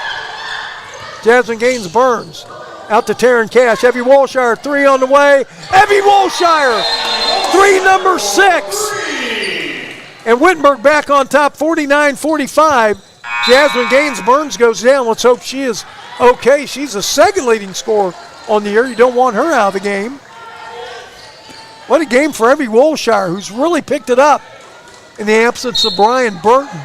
Jasmine Gaines-Burns out to Taryn Cash. Evie Wolshire, three on the way. Evie Wolshire, three, number 6. And Wittenberg back on top, 49-45. Jasmine Gaines-Burns goes down. Let's hope she is okay. She's the second leading scorer on the year. You don't want her out of the game. What a game for Evie Wolshire, who's really picked it up in the absence of Brian Burton.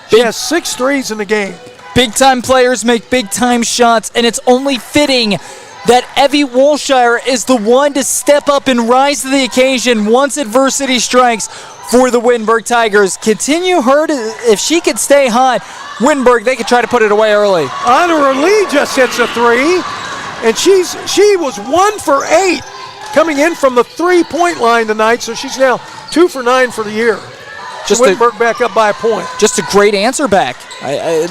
She has 6 threes in the game. Big-time players make big-time shots, and it's only fitting that Evie Wolshire is the one to step up and rise to the occasion once adversity strikes. for the Wittenberg Tigers. Continue her if she could stay hot. Wittenberg, they could try to put it away early. Honor Lee just hits a three, and she was 1 for 8 coming in from the 3-point line tonight, so she's now 2 for 9 for the year. Just Wittenberg back up by a point. Just a great answer back.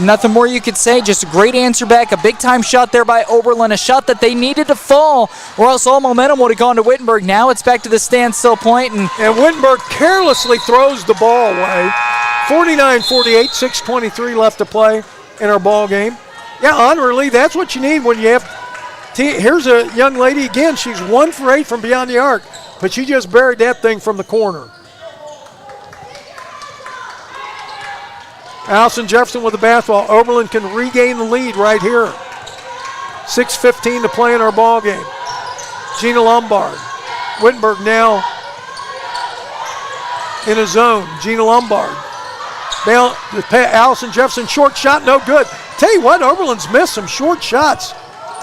Nothing more you could say. Just a great answer back. A big-time shot there by Oberlin. A shot that they needed to fall, or else all momentum would have gone to Wittenberg. Now it's back to the standstill point. And Wittenberg carelessly throws the ball away. 49-48, 6:23 left to play in our ball game. Yeah, Honor Lee, that's what you need when you have here's a young lady again. She's 1 for 8 from beyond the arc, but she just buried that thing from the corner. Allison Jefferson with the basketball. Oberlin can regain the lead right here. 6:15 to play in our ball game. Gina Lombard. Wittenberg now in a zone. Gina Lombard. Allison Jefferson, short shot, no good. Tell you what, Oberlin's missed some short shots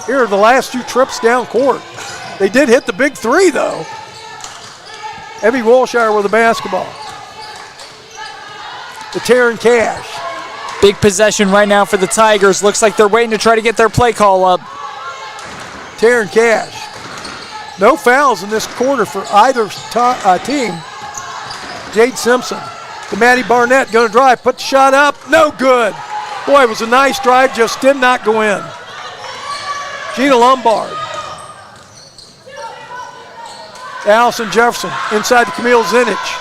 here the last few trips down court. They did hit the big three, though. Evie Wolshire with the basketball. The Taryn Cash. Big possession right now for the Tigers. Looks like they're waiting to try to get their play call up. Taryn Cash. No fouls in this quarter for either team. Jade Simpson. To Maddie Barnett, going to drive, put the shot up, no good. Boy, it was a nice drive, just did not go in. Gina Lombard. Allison Jefferson inside to Camille Zinich.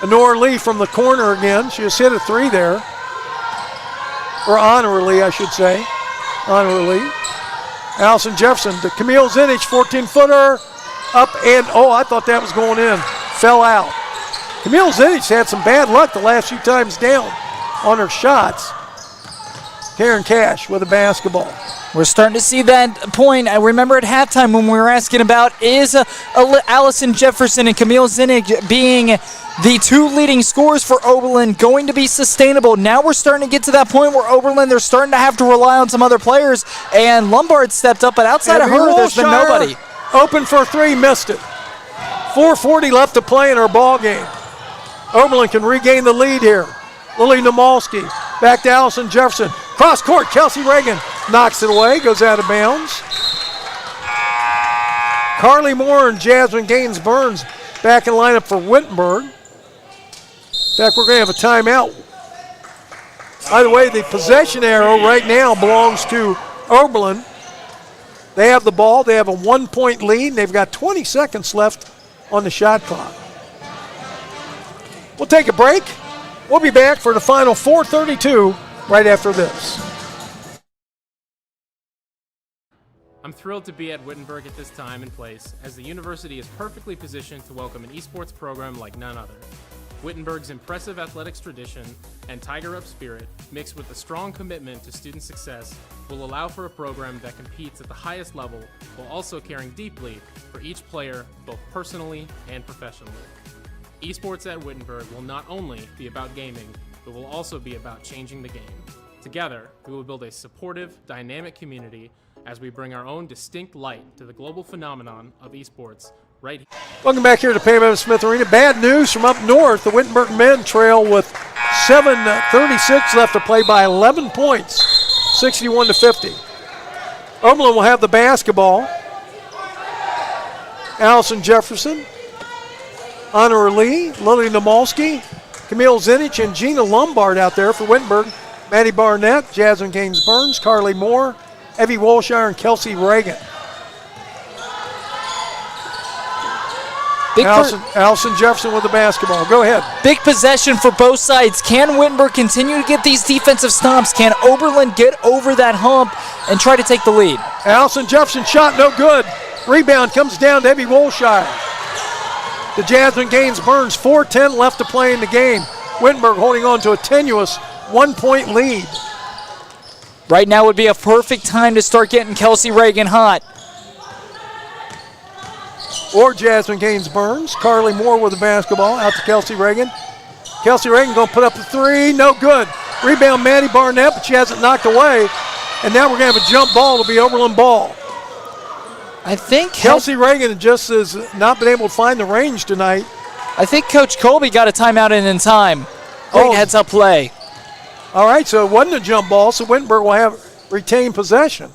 Honor Lee from the corner again. She just hit a three there. Or Honor Lee, I should say. Honor Lee. Allison Jefferson to Camille Zinich, 14-footer. Up and, I thought that was going in. Fell out. Camille Zinich had some bad luck the last few times down on her shots. Taryn Cash with a basketball. We're starting to see that point. I remember at halftime when we were asking about is Allison Jefferson and Camille Zinnig being the two leading scorers for Oberlin going to be sustainable. Now we're starting to get to that point where Oberlin, they're starting to have to rely on some other players, and Lombard stepped up, but outside of her, there's been nobody. Open for three, missed it. 4:40 left to play in our ball game. Oberlin can regain the lead here. Lily Namalski back to Allison Jefferson. Cross court, Kelsey Reagan knocks it away, goes out of bounds. Carly Moore and Jasmine Gaines Burns back in lineup for Wittenberg. In fact, we're going to have a timeout. By the way, the possession arrow right now belongs to Oberlin. They have the ball. They have a 1-point lead. They've got 20 seconds left on the shot clock. We'll take a break. We'll be back for the final 4:32 right after this. I'm thrilled to be at Wittenberg at this time and place, as the university is perfectly positioned to welcome an esports program like none other. Wittenberg's impressive athletics tradition and Tiger Up spirit, mixed with a strong commitment to student success, will allow for a program that competes at the highest level while also caring deeply for each player, both personally and professionally. Esports at Wittenberg will not only be about gaming, but will also be about changing the game. Together, we will build a supportive, dynamic community as we bring our own distinct light to the global phenomenon of esports right here. Welcome back here to Pam Evans Smith Arena. Bad news from up north. The Wittenberg men trail with 7:36 left to play by 11 points, 61-50. Oberlin will have the basketball. Allison Jefferson, Honor Lee, Lily Namalski, Camille Zinich, and Gina Lombard out there for Wittenberg. Maddie Barnett, Jasmine Gaines Burns, Carly Moore, Evie Wolshire, and Kelsey Reagan. Allison Jefferson with the basketball. Go ahead. Big possession for both sides. Can Wittenberg continue to get these defensive stomps? Can Oberlin get over that hump and try to take the lead? Allison Jefferson shot no good. Rebound comes down to Evie Wolshire. To Jasmine Gaines Burns, 4:10 left to play in the game. Wittenberg holding on to a tenuous 1-point lead. Right now would be a perfect time to start getting Kelsey Reagan hot. Or Jasmine Gaines Burns. Carly Moore with the basketball out to Kelsey Reagan. Kelsey Reagan going to put up the three, no good. Rebound Maddie Barnett, but she has it knocked away. And now we're going to have a jump ball to be Oberlin ball. I think Kelsey Reagan just has not been able to find the range tonight. I think Coach Colby got a timeout in time. Great heads-up play. All right, so it wasn't a jump ball, so Wittenberg will have retained possession.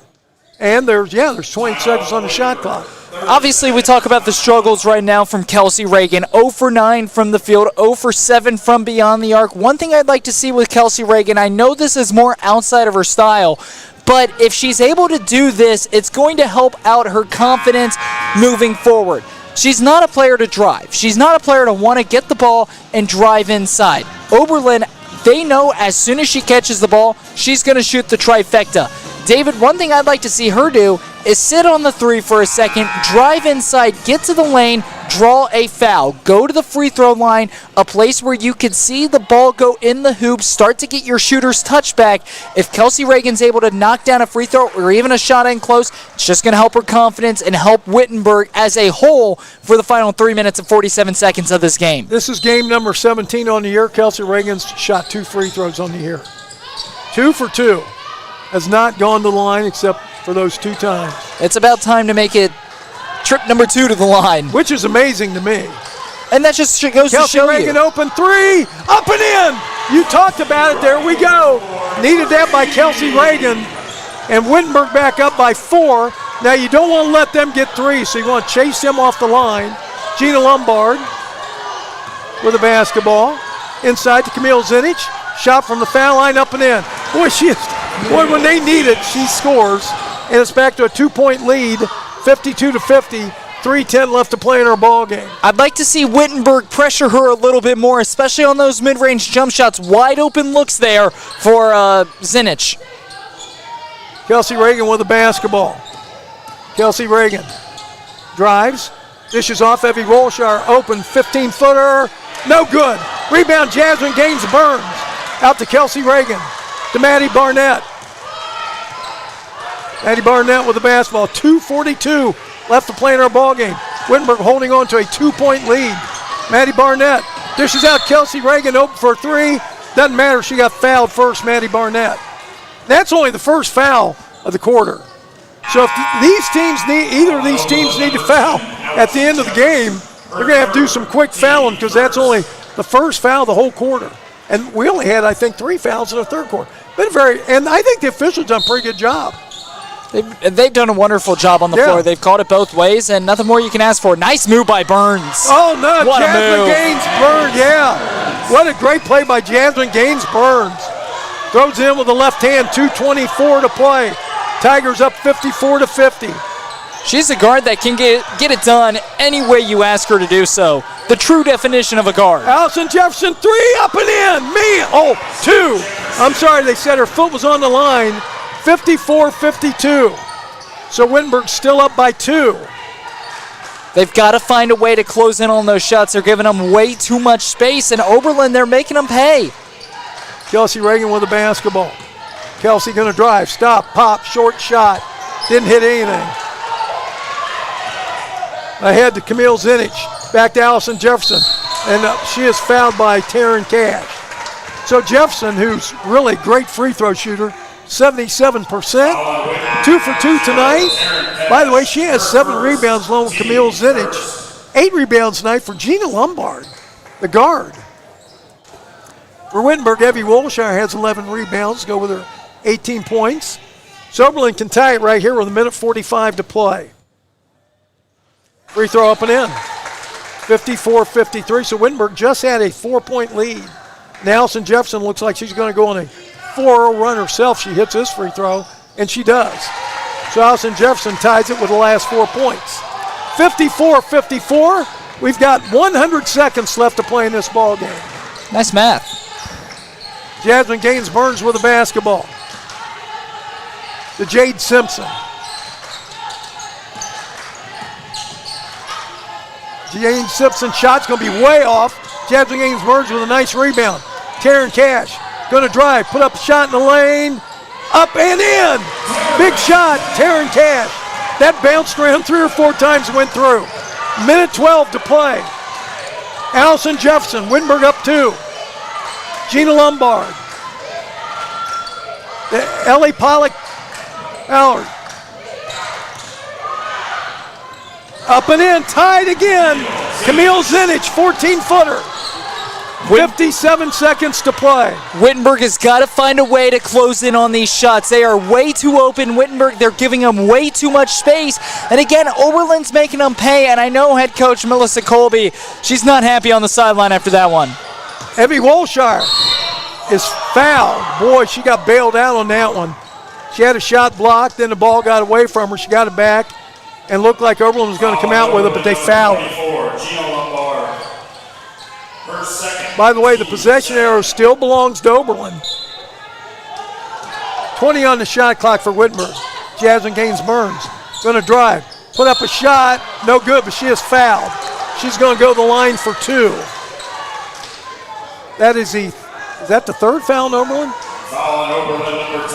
And there's 20 seconds on the shot clock. Obviously, we talk about the struggles right now from Kelsey Reagan. 0 for 9 from the field, 0 for 7 from beyond the arc. One thing I'd like to see with Kelsey Reagan, I know this is more outside of her style, but if she's able to do this, it's going to help out her confidence moving forward. She's not a player to drive. She's not a player to want to get the ball and drive inside. Oberlin, they know as soon as she catches the ball, she's going to shoot the trifecta. David, one thing I'd like to see her do is sit on the 3 for a second, drive inside, get to the lane, draw a foul, go to the free throw line, a place where you can see the ball go in the hoop, start to get your shooter's touch back. If Kelsey Reagan's able to knock down a free throw or even a shot in close, it's just going to help her confidence and help Wittenberg as a whole for the final 3 minutes and 47 seconds of this game. This is game number 17 on the year. Kelsey Reagan's shot 2 free throws on the year. 2 for 2. Has not gone to the line except for those 2 times. It's about time to make it trip number 2 to the line. Which is amazing to me. And that just goes Kelsey to show Reagan you. open 3, up and in. You talked about it, there we go. Needed that by Kelsey Reagan. And Wittenberg back up by 4. Now you don't want to let them get 3, so you want to chase them off the line. Gina Lombard with a basketball. Inside to Camille Zinich. Shot from the foul line, up and in. Boy, when they need it, she scores. And it's back to a 2-point lead, 52-50. 3:10 left to play in our ball game. I'd like to see Wittenberg pressure her a little bit more, especially on those mid-range jump shots. Wide open looks there for Zinich. Kelsey Reagan with the basketball. Kelsey Reagan drives, dishes off Evie Rolshire, open 15-footer, no good. Rebound, Jasmine Gaines Burns. Out to Kelsey Reagan, to Maddie Barnett. Maddie Barnett with the basketball, 2:42 left to play in our ball game. Wittenberg holding on to a 2-point lead. Maddie Barnett dishes out Kelsey Reagan, open for 3. Doesn't matter, she got fouled first, Maddie Barnett. That's only the first foul of the quarter. So if either of these teams need to foul at the end of the game, they're going to have to do some quick fouling because that's only the first foul of the whole quarter. And we only had, I think, 3 fouls in the third quarter. And I think the officials done a pretty good job. They've done a wonderful job on the floor. They've called it both ways, and nothing more you can ask for. Nice move by Burns. Oh, no, what Jasmine Gaines Burns, yeah. What a great play by Jasmine Gaines Burns. Throws in with the left hand, 2:24 to play. Tigers up 54-50. She's a guard that can get it done any way you ask her to do so. The true definition of a guard. Allison Jefferson, 3, up and in. 2. I'm sorry, they said her foot was on the line. 54-52. So Wittenberg's still up by 2. They've got to find a way to close in on those shots. They're giving them way too much space, and Oberlin, they're making them pay. Kelsey Reagan with the basketball. Kelsey going to drive, stop, pop, short shot. Didn't hit anything. Ahead to Camille Zinich. Back to Allison Jefferson. And she is fouled by Taryn Cash. So Jefferson, who's really great free throw shooter, 77%. 2 for 2 tonight. By the way, she has 7 rebounds along with Camille Zinich. 8 rebounds tonight for Gina Lombard, the guard. For Wittenberg, Evie Wolshire has 11 rebounds, go with her 18 points. So Oberlin can tie it right here with 1:45 to play. Free throw up and in. 54-53. So Wittenberg just had a 4-point lead. Now Allison Jefferson looks like she's going to go on a 4-0 run herself. She hits this free throw, and she does. So Allison Jefferson ties it with the last 4 points. 54-54. We've got 100 seconds left to play in this ball game. Nice math. Jasmine Gaines Burns with the basketball. To Jade Simpson. Jade Simpson's shot's going to be way off. Jasmine Gaines Burns with a nice rebound. Taryn Cash going to drive, put up a shot in the lane. Up and in. Big shot, Taryn Cash. That bounced around 3 or 4 times and went through. 1:12 to play. Allison Jefferson, Wittenberg up 2. Gina Lombard. Ellie Pollock Allard. Up and in, tied again. Camille Zinich, 14-footer. 57 seconds to play. Wittenberg has got to find a way to close in on these shots. They are way too open. Wittenberg, they're giving them way too much space. And again, Oberlin's making them pay, and I know head coach Melissa Colby, she's not happy on the sideline after that one. Evie Wolshire is fouled. Boy, she got bailed out on that one. She had a shot blocked, then the ball got away from her. She got it back and looked like Oberlin was going to come out with it, but they fouled her. By the way, the possession arrow still belongs to Oberlin. 20 on the shot clock for Wittenberg. Jasmine Gaines-Burns going to drive. Put up a shot. No good, but she is fouled. She's going to go to the line for 2. Is that the third foul in Oberlin?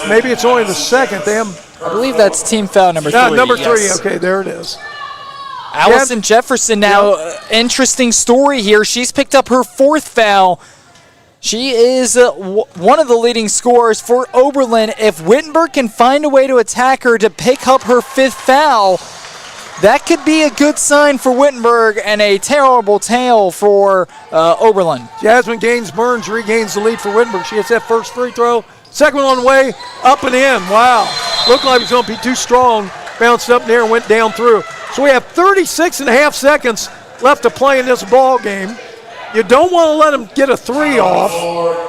Maybe it's only the second. I believe that's team foul number 3. Number 3. Yes. Okay, there it is. Allison Jefferson now, interesting story here. She's picked up her 4th foul. She is one of the leading scorers for Oberlin. If Wittenberg can find a way to attack her to pick up her 5th foul, that could be a good sign for Wittenberg and a terrible tale for Oberlin. Jasmine Gaines-Burns regains the lead for Wittenberg. She hits that first free throw. Second one on the way, up and in. Wow. Looked like it was going to be too strong. Bounced up in there and went down through. So we have 36 and a half seconds left to play in this ball game. You don't want to let them get a 3 off.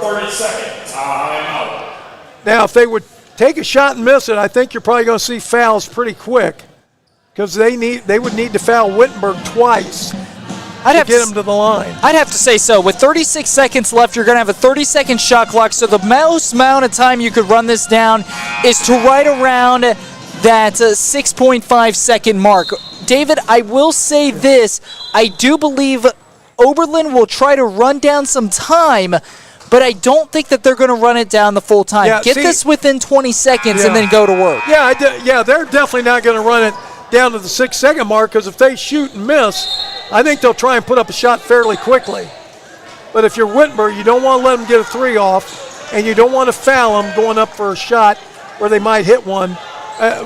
30 seconds. Timeout. Now, if they would take a shot and miss it, I think you're probably going to see fouls pretty quick because they would need to foul Wittenberg twice to get them to the line. I'd have to say so. With 36 seconds left, you're going to have a 30-second shot clock, so the most amount of time you could run this down is to right around that 6.5 second mark. David, I will say this. I do believe Oberlin will try to run down some time, but I don't think that they're going to run it down the full time. Get this within 20 seconds and then go to work. Yeah, they're definitely not going to run it down to the 6-second mark because if they shoot and miss, I think they'll try and put up a shot fairly quickly. But if you're Wittenberg, you don't want to let them get a 3 off, and you don't want to foul them going up for a shot where they might hit one.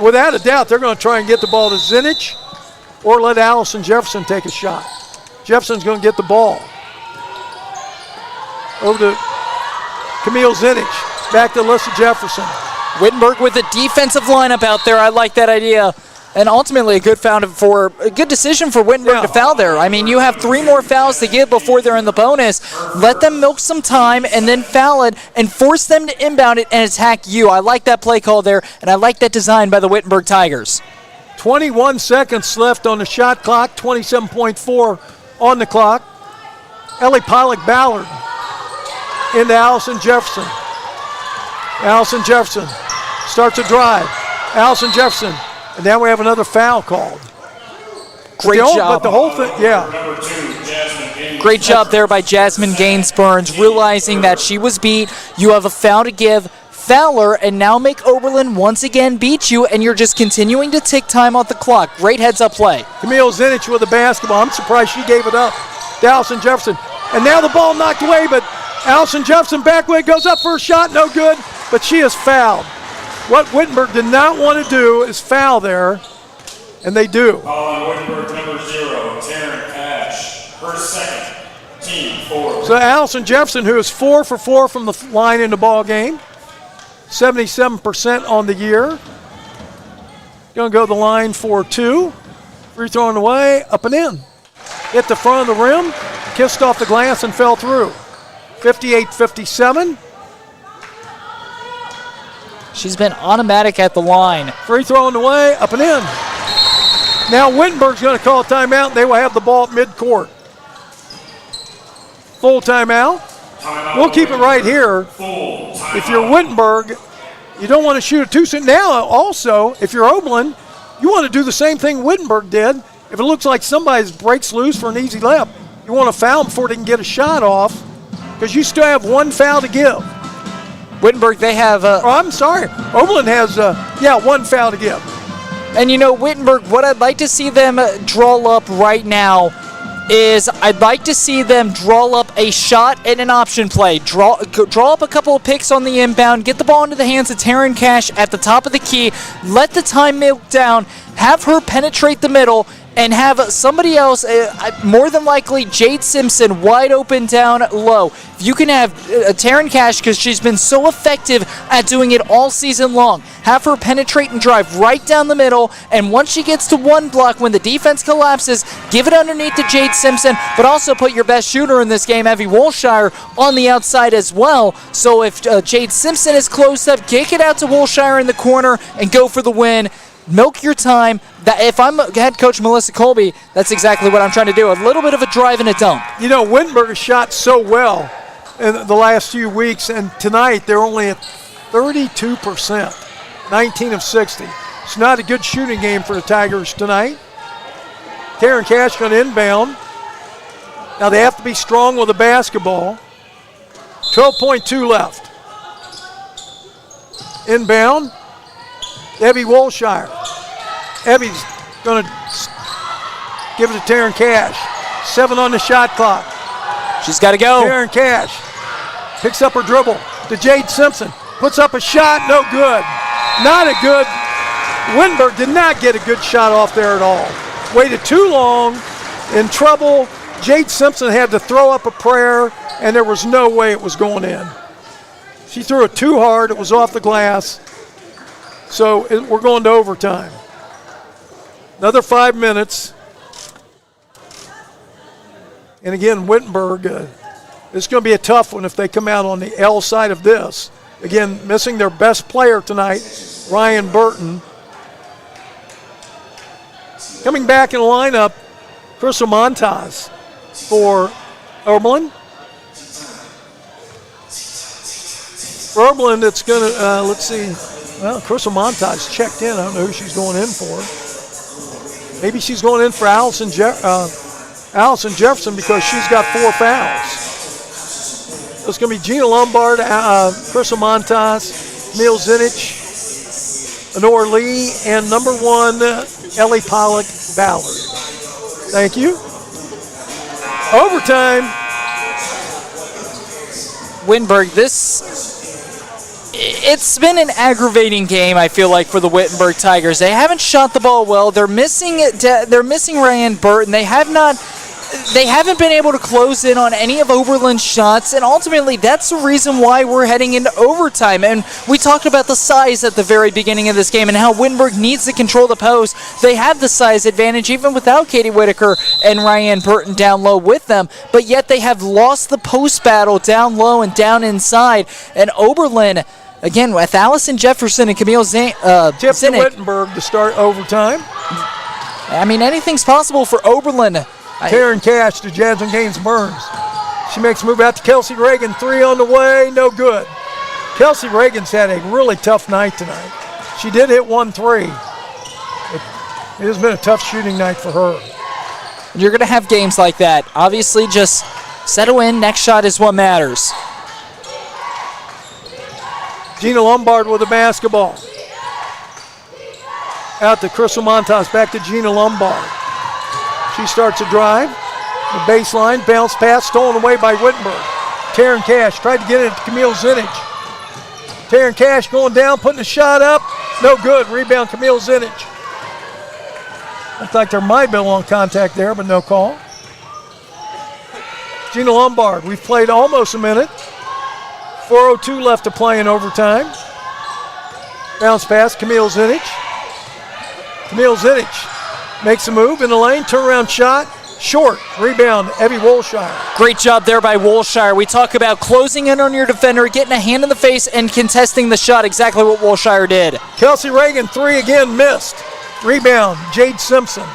Without a doubt, they're going to try and get the ball to Zinich or let Allison Jefferson take a shot. Jefferson's going to get the ball. Over to Camille Zinich. Back to Alyssa Jefferson. Wittenberg with a defensive lineup out there. I like that idea. And ultimately a good decision for Wittenberg to foul there. I mean, you have 3 more fouls to give before they're in the bonus. Let them milk some time and then foul it and force them to inbound it and attack you. I like that play call there, and I like that design by the Wittenberg Tigers. 21 seconds left on the shot clock, 27.4 on the clock. Ellie Pollock-Ballard into Allison Jefferson. Allison Jefferson starts a drive. Allison Jefferson. And now we have another foul called. Great job. But the whole thing, Great job there by Jasmine Gaines-Burns, realizing that she was beat. You have a foul to give. Foul her, and now make Oberlin once again beat you, and you're just continuing to tick time off the clock. Great heads-up play. Camille Zinich with the basketball. I'm surprised she gave it up to Allison Jefferson. And now the ball knocked away, but Allison Jefferson back way goes up for a shot. No good, but she is fouled. What Wittenberg did not want to do is foul there, and they do. On Wittenberg, number 0, Taryn Ash. Her second, team 4. So Allison Jefferson, who is 4 for 4 from the line in the ball game, 77% on the year. Going to go to the line for 2. Free throw on the way, up and in. Hit the front of the rim, kissed off the glass and fell through. 58-57. She's been automatic at the line. Free throw on the way, up and in. Now Wittenberg's going to call a timeout, and they will have the ball at midcourt. Full timeout. We'll keep it right here. If you're Wittenberg, you don't want to shoot a 2-cent. Now, also, if you're Oberlin, you want to do the same thing Wittenberg did. If it looks like somebody breaks loose for an easy layup, you want to foul them before they can get a shot off because you still have 1 foul to give. Wittenberg, they have... I'm sorry. Oberlin has, 1 foul to give. And, Wittenberg, what I'd like to see them draw up right now is I'd like to see them draw up a shot and an option play. Draw up a couple of picks on the inbound, get the ball into the hands of Taryn Cash at the top of the key, let the time milk down, have her penetrate the middle, and have somebody else, more than likely Jade Simpson, wide open down low. If you can have Taryn Cash, because she's been so effective at doing it all season long, have her penetrate and drive right down the middle, and once she gets to one block, when the defense collapses, give it underneath to Jade Simpson, but also put your best shooter in this game, Evie Wolshire, on the outside as well. So if Jade Simpson is close up, kick it out to Wolshire in the corner and go for the win. Milk your time. If I'm head coach Melissa Colby, that's exactly what I'm trying to do. A little bit of a drive and a dunk. You know, Wittenberg has shot so well in the last few weeks, and tonight they're only at 32%, 19 of 60. It's not a good shooting game for the Tigers tonight. Taryn Cash going to inbound. Now they have to be strong with the basketball. 12.2 left. Inbound. Evie Wolshire. Evie's going to give it to Taryn Cash. 7 on the shot clock. She's got to go. Taryn Cash picks up her dribble to Jade Simpson. Puts up a shot, no good. Not a good. Wittenberg did not get a good shot off there at all. Waited too long, in trouble. Jade Simpson had to throw up a prayer, and there was no way it was going in. She threw it too hard. It was off the glass. So we're going to overtime. Another 5 minutes. And again, Wittenberg, it's going to be a tough one if they come out on the L side of this. Again, missing their best player tonight, Ryan Burton. Coming back in the lineup, Crystal Montaz for Oberlin. For Oberlin, it's going to, let's see. Well, Crystal Montaz checked in. I don't know who she's going in for. Maybe she's going in for Allison Jefferson because she's got 4 fouls. So it's going to be Gina Lombard, Crystal Montaz, Camille Zinich, Honor Lee, and number 1, Ellie Pollock Ballard. Thank you. Overtime. Wittenberg, it's been an aggravating game, I feel like, for the Wittenberg Tigers. They haven't shot the ball well. They're missing Ryan Burton. They haven't been able to close in on any of Oberlin's shots, and ultimately that's the reason why we're heading into overtime. And we talked about the size at the very beginning of this game and how Wittenberg needs to control the post. They have the size advantage even without Katie Whitaker and Ryan Burton down low with them, but yet they have lost the post battle down low and down inside. And Oberlin, again, with Allison Jefferson and Camille Zinich. Tip to Wittenberg to start overtime. I mean, anything's possible for Oberlin. Taryn Cash to Jasmine Gaines Burns. She makes a move out to Kelsey Reagan. 3 on the way, no good. Kelsey Reagan's had a really tough night tonight. She did hit 1 3. It has been a tough shooting night for her. You're going to have games like that. Obviously, just settle in. Next shot is what matters. Gina Lombard with the basketball. Out to Crystal Montaz, back to Gina Lombard. She starts a drive. The baseline, bounce pass, stolen away by Wittenberg. Taryn Cash tried to get it to Camille Zinich. Taryn Cash going down, putting a shot up. No good. Rebound, Camille Zinich. Looked like there might have been a long contact there, but no call. Gina Lombard, we've played almost a minute. 4:02 left to play in overtime. Bounce pass, Camille Zinich. Camille Zinich makes a move in the lane, turnaround shot, short. Rebound, Evie Wolshire. Great job there by Wolshire. We talk about closing in on your defender, getting a hand in the face, and contesting the shot, exactly what Wolshire did. Kelsey Reagan, 3 again, missed. Rebound, Jade Simpson.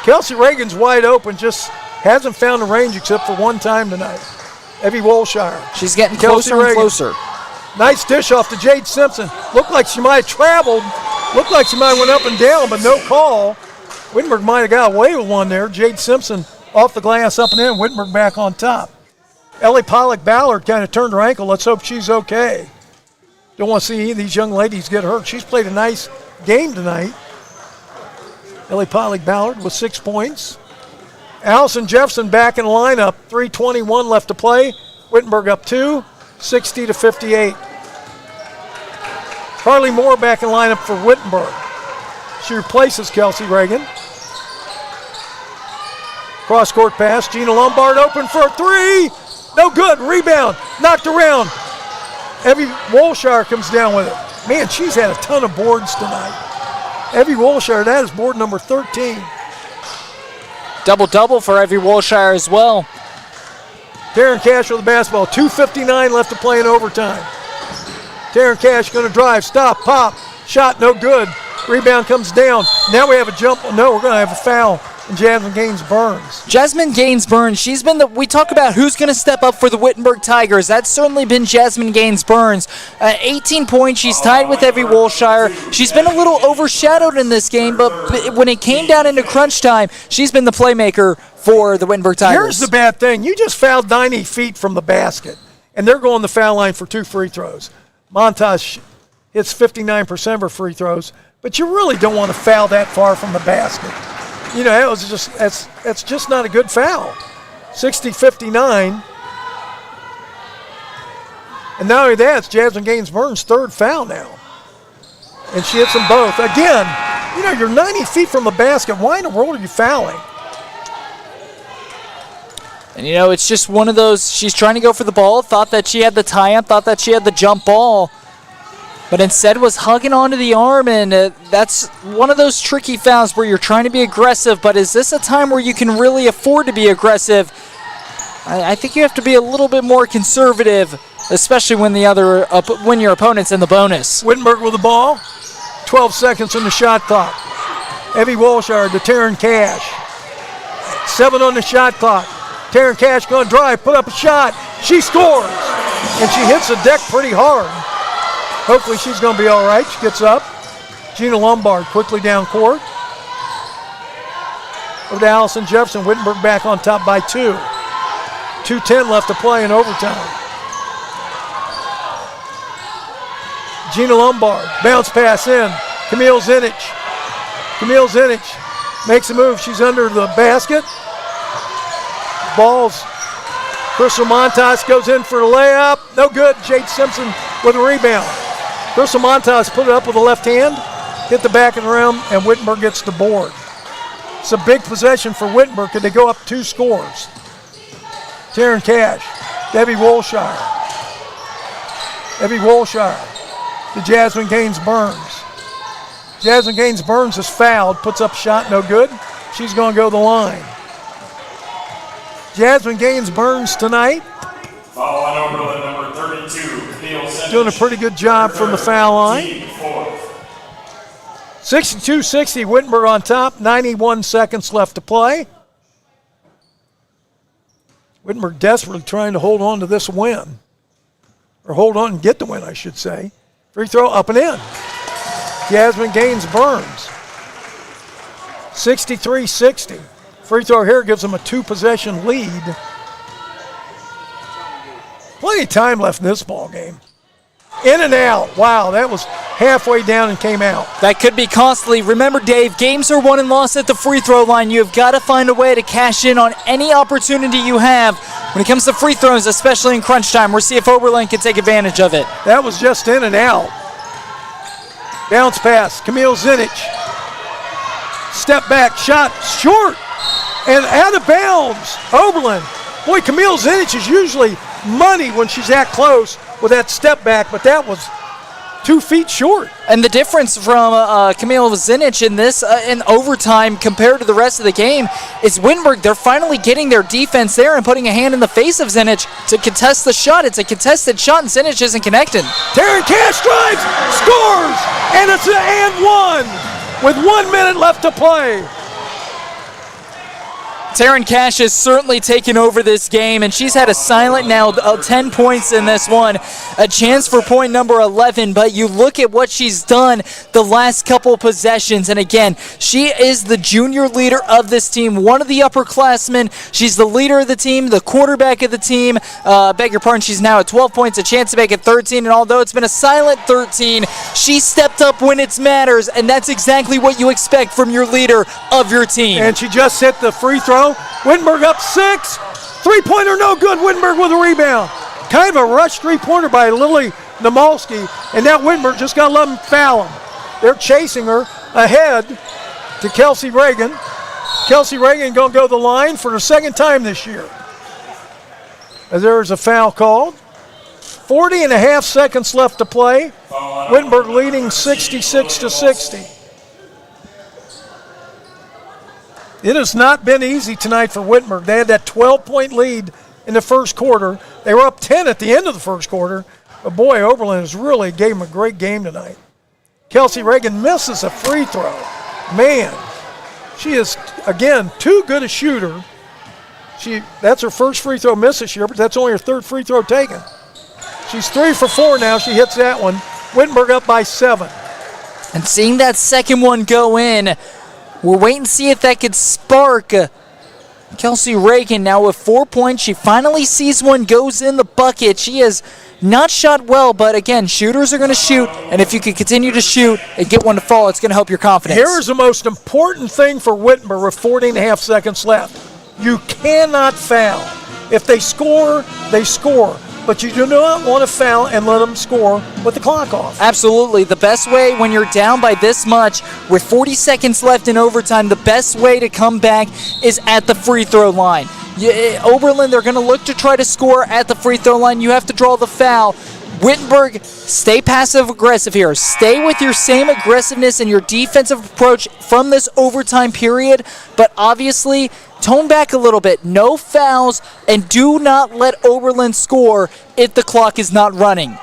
Kelsey Reagan's wide open, just hasn't found the range except for one time tonight. Evie Wolshire. She's getting closer and closer. Nice dish off to Jade Simpson. Looked like she might have traveled. Looked like she might have went up and down, but no call. Wittenberg might have got away with one there. Jade Simpson off the glass, up and in. Wittenberg back on top. Ellie Pollock Ballard kind of turned her ankle. Let's hope she's okay. Don't want to see any of these young ladies get hurt. She's played a nice game tonight. Ellie Pollock Ballard with 6 points. Allison Jefferson back in the lineup. 3:21 left to play. Wittenberg up 2, 60-58. Carly Moore back in lineup for Wittenberg. She replaces Kelsey Reagan. Cross-court pass. Gina Lombard open for a three. No good. Rebound. Knocked around. Evie Wolshire comes down with it. Man, she's had a ton of boards tonight. Evie Wolshire, that is board number 13. Double-double for Evie Wolshire as well. Taryn Cash with the basketball. 2:59 left to play in overtime. Taryn Cash going to drive. Stop. Pop. Shot. No good. Rebound comes down. Now we have a jump. No, we're going to have a foul. And Jasmine Gaines-Burns. Jasmine Gaines-Burns, she's been we talk about who's going to step up for the Wittenberg Tigers. That's certainly been Jasmine Gaines-Burns. 18 points, she's tied with Evie Wolshire. She's been a little overshadowed in this game, but when it came down into crunch time, she's been the playmaker for the Wittenberg Tigers. Here's the bad thing. You just fouled 90 feet from the basket, and they're going the foul line for 2 free throws. Montage hits 59% of her free throws, but you really don't want to foul that far from the basket. You know, it was just that's just not a good foul. 60-59. And not only that, it's Jasmine Gaines-Burns' third foul now. And she hits them both. Again, you know, you're 90 feet from the basket. Why in the world are you fouling? And, you know, it's just one of those, she's trying to go for the ball, thought that she had the tie-up, thought that she had the jump ball, but instead was hugging onto the arm, and that's one of those tricky fouls where you're trying to be aggressive, but is this a time where you can really afford to be aggressive? I think you have to be a little bit more conservative, especially when when your opponent's in the bonus. Wittenberg with the ball. 12 seconds on the shot clock. Evie Wolshire to Taryn Cash. 7 on the shot clock. Taryn Cash going to drive, put up a shot. She scores, and she hits the deck pretty hard. Hopefully she's going to be all right. She gets up. Gina Lombard quickly down court. Over to Allison Jefferson. Wittenberg back on top by 2. 2:10 left to play in overtime. Gina Lombard. Bounce pass in. Camille Zinich. Camille Zinich makes a move. She's under the basket. Balls. Crystal Montas goes in for the layup. No good. Jade Simpson with a rebound. Crystal Montas put it up with the left hand, hit the back of the rim, and Wittenberg gets the board. It's a big possession for Wittenberg. Could they go up 2 scores? Taryn Cash, Evie Wolshire. Evie Wolshire to Jasmine Gaines-Burns. Jasmine Gaines-Burns is fouled, puts up a shot, no good. She's going to go to the line. Jasmine Gaines-Burns tonight. Foul on Oberlin, number 32. Doing a pretty good job from the foul line. 62-60, Wittenberg on top. 91 seconds left to play. Wittenberg desperately trying to hold on to this win. Or hold on and get the win, I should say. Free throw up and in. Jasmine Gaines-Burns. 63-60. Free throw here gives them a 2-possession lead. Plenty of time left in this ball game. In and out. Wow, that was halfway down and came out. That could be costly. Remember, Dave, games are won and lost at the free throw line. You have got to find a way to cash in on any opportunity you have when it comes to free throws, especially in crunch time. We'll see if Oberlin can take advantage of it. That was just in and out. Bounce pass. Camille Zinich. Step back. Shot. Short. And out of bounds. Oberlin. Boy, Camille Zinich is usually money when she's that close with that step back, but that was 2 feet short. And the difference from Camille Zinich in this in overtime compared to the rest of the game is Wittenberg, they're finally getting their defense there and putting a hand in the face of Zinich to contest the shot. It's a contested shot, and Zinich isn't connected. Taryn Cash drives, scores, and it's an and 1 with 1 minute left to play. Taryn Cash has certainly taken over this game, and she's had a silent now 10 points in this one. A chance for point number 11, but you look at what she's done the last couple possessions, and again, she is the junior leader of this team, one of the upperclassmen. She's the leader of the team, the quarterback of the team. Beg your pardon, she's now at 12 points, a chance to make it 13, and although it's been a silent 13, she stepped up when it matters, and that's exactly what you expect from your leader of your team. And she just hit the free throw. Wittenberg up 6. 3-pointer no good. Wittenberg with a rebound. Kind of a rush 3-pointer by Lily Namalski. And now Wittenberg just got to let them foul him. They're chasing her ahead to Kelsey Reagan. Kelsey Reagan going to go to the line for the second time this year. As there's a foul called. 40 and a half seconds left to play. Wittenberg leading 66-60. It has not been easy tonight for Wittenberg. They had that 12-point lead in the first quarter. They were up 10 at the end of the first quarter. But boy, Oberlin has really gave them a great game tonight. Kelsey Reagan misses a free throw. Man, she is, again, too good a shooter. That's her first free throw miss this year, but that's only her third free throw taken. She's 3 for 4 now. She hits that one. Wittenberg up by 7. And seeing that second one go in, we'll wait and see if that could spark Kelsey Reagan now with 4 points. She finally sees one, goes in the bucket. She has not shot well, but again, shooters are going to shoot, and if you can continue to shoot and get one to fall, it's going to help your confidence. Here is the most important thing for Wittenberg with 40 and a half seconds left. You cannot foul. If they score, they score. But you do not want to foul and let them score with the clock off. Absolutely. The best way when you're down by this much, with 40 seconds left in overtime, the best way to come back is at the free throw line. Oberlin, they're going to look to try to score at the free throw line. You have to draw the foul. Wittenberg, stay passive-aggressive here. Stay with your same aggressiveness and your defensive approach from this overtime period, but obviously tone back a little bit. No fouls, and do not let Oberlin score if the clock is not running.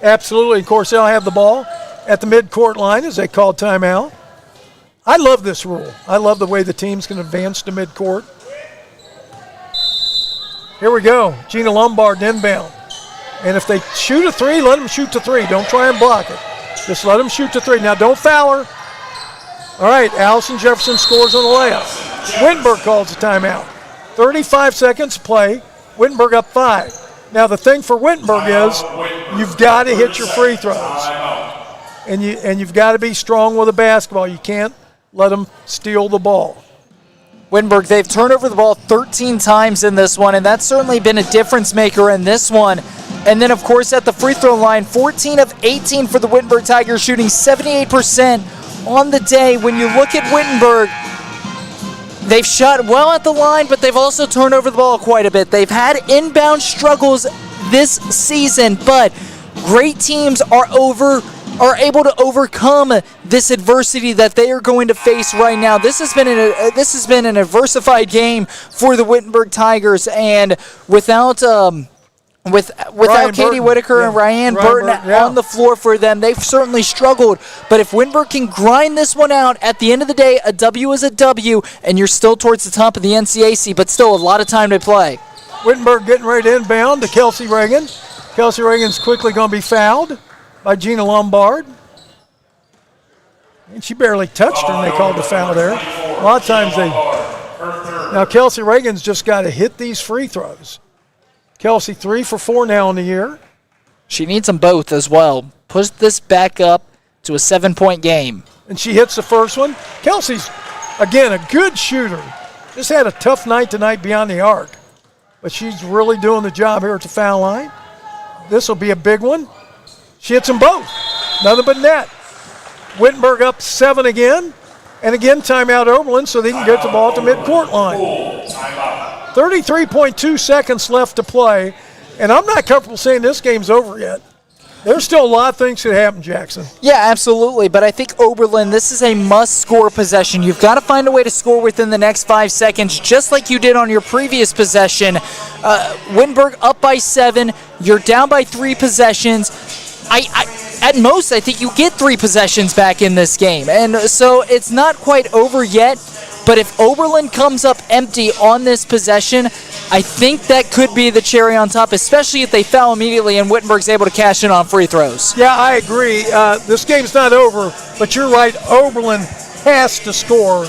Absolutely. Of course, they'll have the ball at the midcourt line as they call timeout. I love this rule. I love the way the teams can advance to midcourt. Here we go. Gina Lombard inbound. And if they shoot a three, let them shoot the three. Don't try and block it. Just let them shoot the three. Now, don't foul her. All right, Allison Jefferson scores on the layup. Wittenberg calls a timeout. 35 seconds to play. Wittenberg up 5. Now, the thing for Wittenberg is you've got to hit your free throws. And you've got to be strong with the basketball. You can't let them steal the ball. Wittenberg, they've turned over the ball 13 times in this one, and that's certainly been a difference maker in this one. And then, of course, at the free throw line, 14 of 18 for the Wittenberg Tigers, shooting 78% on the day. When you look at Wittenberg, they've shot well at the line, but they've also turned over the ball quite a bit. They've had inbound struggles this season, but great teams are able to overcome this adversity that they are going to face right now. This has been an adversified game for the Wittenberg Tigers, and without Katie Whitaker and Ryan Burton on the floor for them, they've certainly struggled. But if Wittenberg can grind this one out, at the end of the day, a W is a W, and you're still towards the top of the NCAC, but still a lot of time to play. Wittenberg getting ready to inbound to Kelsey Reagan. Kelsey Reagan's quickly going to be fouled by Gina Lombard. And she barely touched her, and they called the foul there. A lot of times now Kelsey Reagan's just got to hit these free throws. Kelsey 3 for 4 now in the year. She needs them both as well. Push this back up to a 7-point game. And she hits the first one. Kelsey's, again, a good shooter. Just had a tough night tonight beyond the arc. But she's really doing the job here at the foul line. This will be a big one. She hits them both. Nothing but net. Wittenberg up 7 again. And again, timeout Oberlin so they can get the ball at the midcourt line. 33.2 seconds left to play. And I'm not comfortable saying this game's over yet. There's still a lot of things that happen, Jackson. Yeah, absolutely. But I think Oberlin, this is a must-score possession. You've got to find a way to score within the next 5 seconds, just like you did on your previous possession. Wittenberg up by 7. You're down by 3 possessions. At most, I think you get 3 possessions back in this game. And so it's not quite over yet. But if Oberlin comes up empty on this possession, I think that could be the cherry on top, especially if they foul immediately and Wittenberg's able to cash in on free throws. Yeah, I agree. This game's not over, but you're right. Oberlin has to score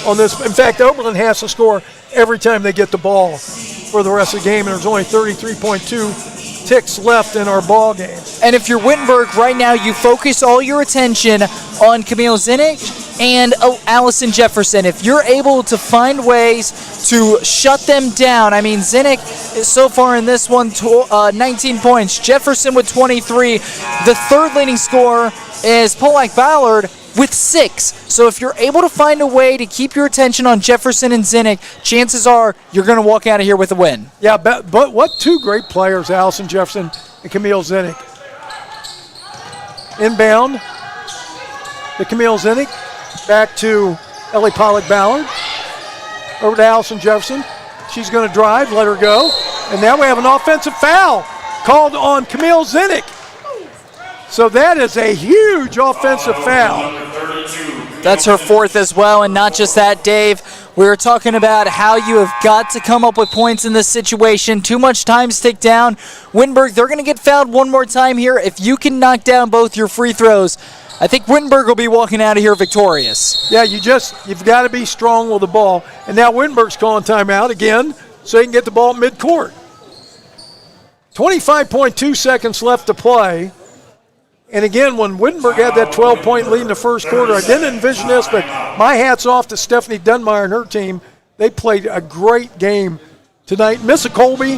on this. In fact, Oberlin has to score every time they get the ball for the rest of the game, and there's only 33.2 ticks left in our ball game. And if you're Wittenberg right now, you focus all your attention on Camille Zinnick and Allison Jefferson. If you're able to find ways to shut them down. I mean, Zinnick so far in this one, 19 points. Jefferson with 23. The third leading scorer is Polak Ballard with 6. So if you're able to find a way to keep your attention on Jefferson and Zinnick, chances are you're going to walk out of here with a win. Yeah, but what two great players, Allison Jefferson and Camille Zinnick. Inbound to Camille Zinnick, back to Ellie Pollock Ballard, over to Allison Jefferson. She's going to drive, let her go. And now we have an offensive foul called on Camille Zinnick. So that is a huge offensive foul. That's her 4th as well, and not just that, Dave. We were talking about how you have got to come up with points in this situation. Too much time's ticked down. Wittenberg, they're going to get fouled one more time here. If you can knock down both your free throws, I think Wittenberg will be walking out of here victorious. Yeah, you've got to be strong with the ball. And now Wittenberg's calling timeout again so he can get the ball at midcourt. 25.2 seconds left to play. And again, when Wittenberg had that 12-point lead in the first quarter, I didn't envision this, but my hat's off to Stephanie Dunmeyer and her team. They played a great game tonight. Melissa Colby,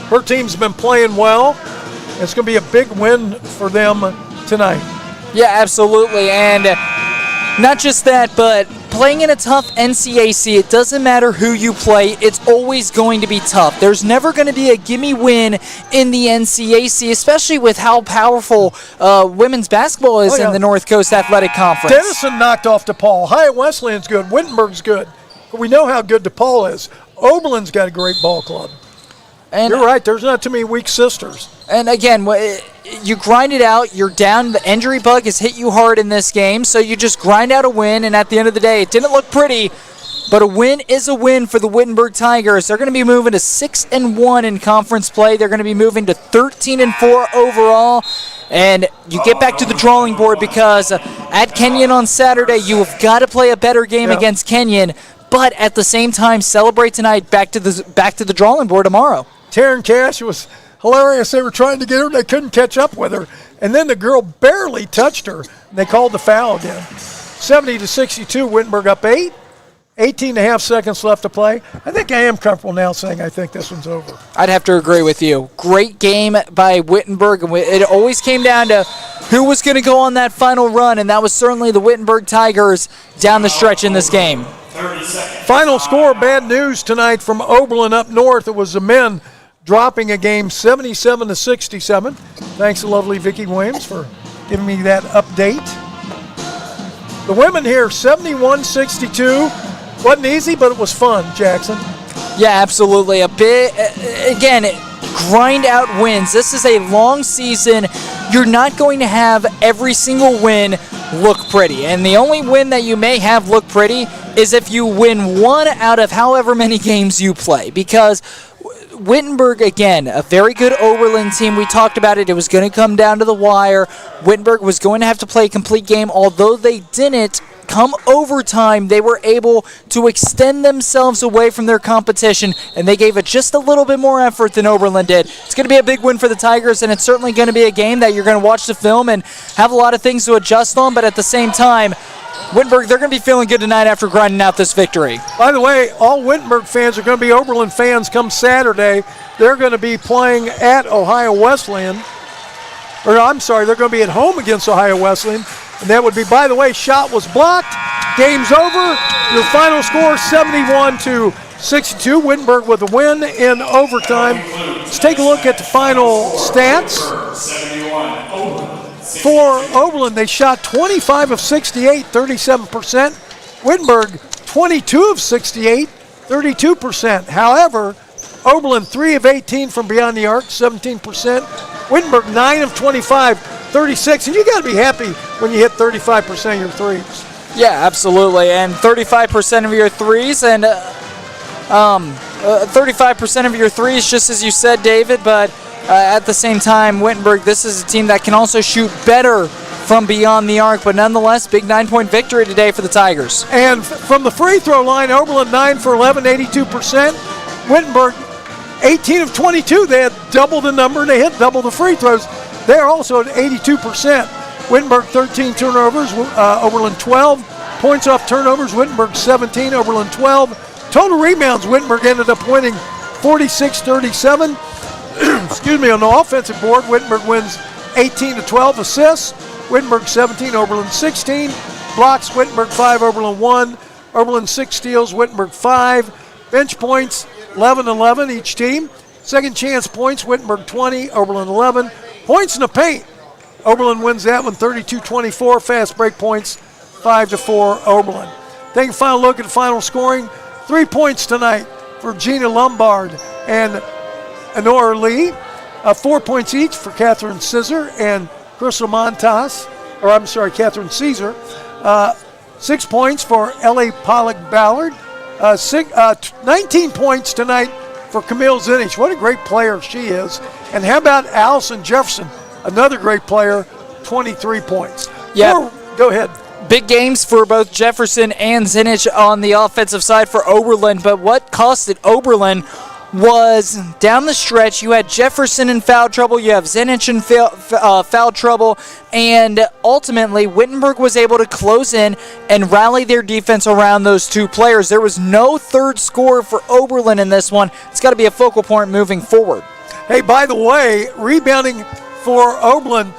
her team's been playing well. It's going to be a big win for them tonight. Yeah, absolutely. And not just that, but playing in a tough NCAC, it doesn't matter who you play, it's always going to be tough. There's never going to be a gimme win in the NCAC, especially with how powerful women's basketball is in the North Coast Athletic Conference. Denison knocked off DePaul. Ohio Wesleyan's good. Wittenberg's good. But we know how good DePaul is. Oberlin's got a great ball club. And you're right, there's not too many weak sisters. And again, you grind it out, you're down, the injury bug has hit you hard in this game, so you just grind out a win, and at the end of the day, it didn't look pretty, but a win is a win for the Wittenberg Tigers. They're going to be moving to 6-1 in conference play. They're going to be moving to 13-4 overall, and you get back to the drawing board because at Kenyon on Saturday, you have got to play a better game against Kenyon, but at the same time, celebrate tonight, back to the drawing board tomorrow. Taryn Cash was hilarious. They were trying to get her. They couldn't catch up with her. And then the girl barely touched her. And they called the foul again. 70-62, Wittenberg up 8. 18.5 seconds left to play. I think I am comfortable now saying I think this one's over. I'd have to agree with you. Great game by Wittenberg. It always came down to who was going to go on that final run, and that was certainly the Wittenberg Tigers down the stretch in this game. Final score, bad news tonight from Oberlin up north. It was the men dropping a game 77-67. Thanks to lovely Vicki Williams for giving me that update. The women here, 71-62. Wasn't easy, but it was fun, Jackson. Yeah, absolutely. A bit, again, grind out wins. This is a long season. You're not going to have every single win look pretty. And the only win that you may have look pretty is if you win one out of however many games you play. Because Wittenberg, again, a very good Oberlin team. We talked about it. It was going to come down to the wire. Wittenberg was going to have to play a complete game. Although they didn't, come overtime, they were able to extend themselves away from their competition, and they gave it just a little bit more effort than Oberlin did. It's going to be a big win for the Tigers, and it's certainly going to be a game that you're going to watch the film and have a lot of things to adjust on, but at the same time, Wittenberg, they're going to be feeling good tonight after grinding out this victory. By the way, all Wittenberg fans are going to be Oberlin fans come Saturday. They're going to be playing at Ohio Wesleyan. Or I'm sorry, they're going to be at home against Ohio Wesleyan. And that would be, by the way, shot was blocked. Game's over. Your final score, 71-62. Wittenberg with a win in overtime. Let's take a look at the final stats. 71. For Oberlin, they shot 25 of 68, 37%. Wittenberg, 22 of 68, 32%. However, Oberlin, 3 of 18 from beyond the arc, 17%. Wittenberg, 9 of 25, 36. And you got to be happy when you hit 35% of your threes. Yeah, absolutely. And 35% of your threes, and 35% of your threes, just as you said, David, but at the same time, Wittenberg, this is a team that can also shoot better from beyond the arc, but nonetheless, big 9-point victory today for the Tigers. And from the free throw line, Oberlin 9 for 11, 82%. Wittenberg 18 of 22. They had double the number and they hit double the free throws. They're also at 82%. Wittenberg 13 turnovers, Oberlin 12. Points off turnovers, Wittenberg 17, Oberlin 12. Total rebounds, Wittenberg ended up winning 46-37. Excuse me, on the offensive board, Wittenberg wins 18-12. Assists, Wittenberg 17, Oberlin 16. Blocks, Wittenberg 5, Oberlin 1. Oberlin 6 steals, Wittenberg 5. Bench points, 11-11 each team. Second chance points, Wittenberg 20, Oberlin 11. Points in the paint, Oberlin wins that one 32-24. Fast break points, 5-4 Oberlin. Taking a final look at the final scoring. 3 points tonight for Gina Lombard and Honora Lee. 4 points each for Catherine Scissor and Crystal Montas, Catherine Caesar. 6 points for Ellie Pollock Ballard. 19 points tonight for Camille Zinich. What a great player she is. And how about Allison Jefferson, another great player, 23 points. Yeah. Go ahead. Big games for both Jefferson and Zinich on the offensive side for Oberlin, but what costed Oberlin was down the stretch. You had Jefferson in foul trouble, you have Zinich in foul trouble, and ultimately Wittenberg was able to close in and rally their defense around those two players. There was no third scorer for Oberlin in this one. It's got to be a focal point moving forward. Hey, by the way, rebounding for Oberlin,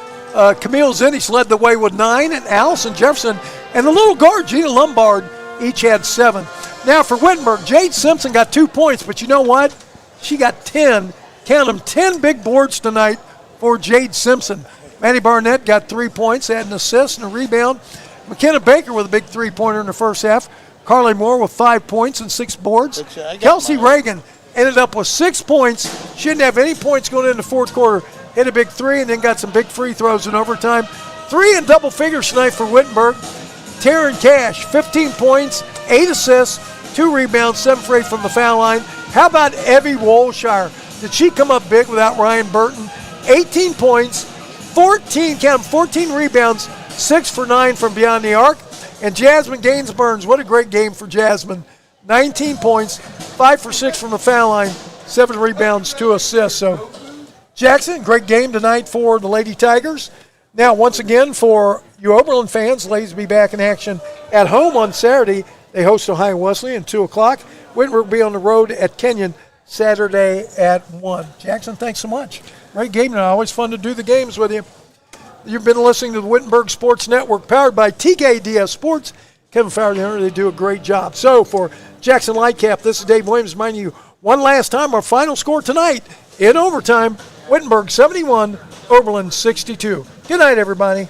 Camille Zinich led the way with 9, and Allison Jefferson and the little guard, Gina Lombard, each had 7. Now for Wittenberg, Jade Simpson got 2 points, but you know what? She got 10, count them, 10 big boards tonight for Jade Simpson. Maddie Barnett got 3 points, had an assist and a rebound. McKenna Baker with a big three-pointer in the first half. Carly Moore with 5 points and 6 boards. Kelsey Reagan ended up with 6 points. She didn't have any points going into the fourth quarter. Hit a big 3 and then got some big free throws in overtime. 3 in double figures tonight for Wittenberg. Taryn Cash, 15 points, 8 assists, 2 rebounds, 7 for 8 from the foul line. How about Evie Wolshire? Did she come up big without Ryan Burton? 18 points, 14 rebounds, 6 for 9 from beyond the arc. And Jasmine Gainsburns, what a great game for Jasmine. 19 points, 5 for 6 from the foul line, 7 rebounds, 2 assists. So Jackson, great game tonight for the Lady Tigers. Now, once again, for you Oberlin fans, ladies will be back in action at home on Saturday. They host Ohio Wesleyan at 2 o'clock. Wittenberg will be on the road at Kenyon Saturday at 1. Jackson, thanks so much. Great game tonight. Always fun to do the games with you. You've been listening to the Wittenberg Sports Network, powered by TKDS Sports. Kevin Fowler and Henry, they do a great job. So for Jackson Lightcap, this is Dave Williams reminding you one last time our final score tonight in overtime, Wittenberg 71, Oberlin 62. Good night, everybody.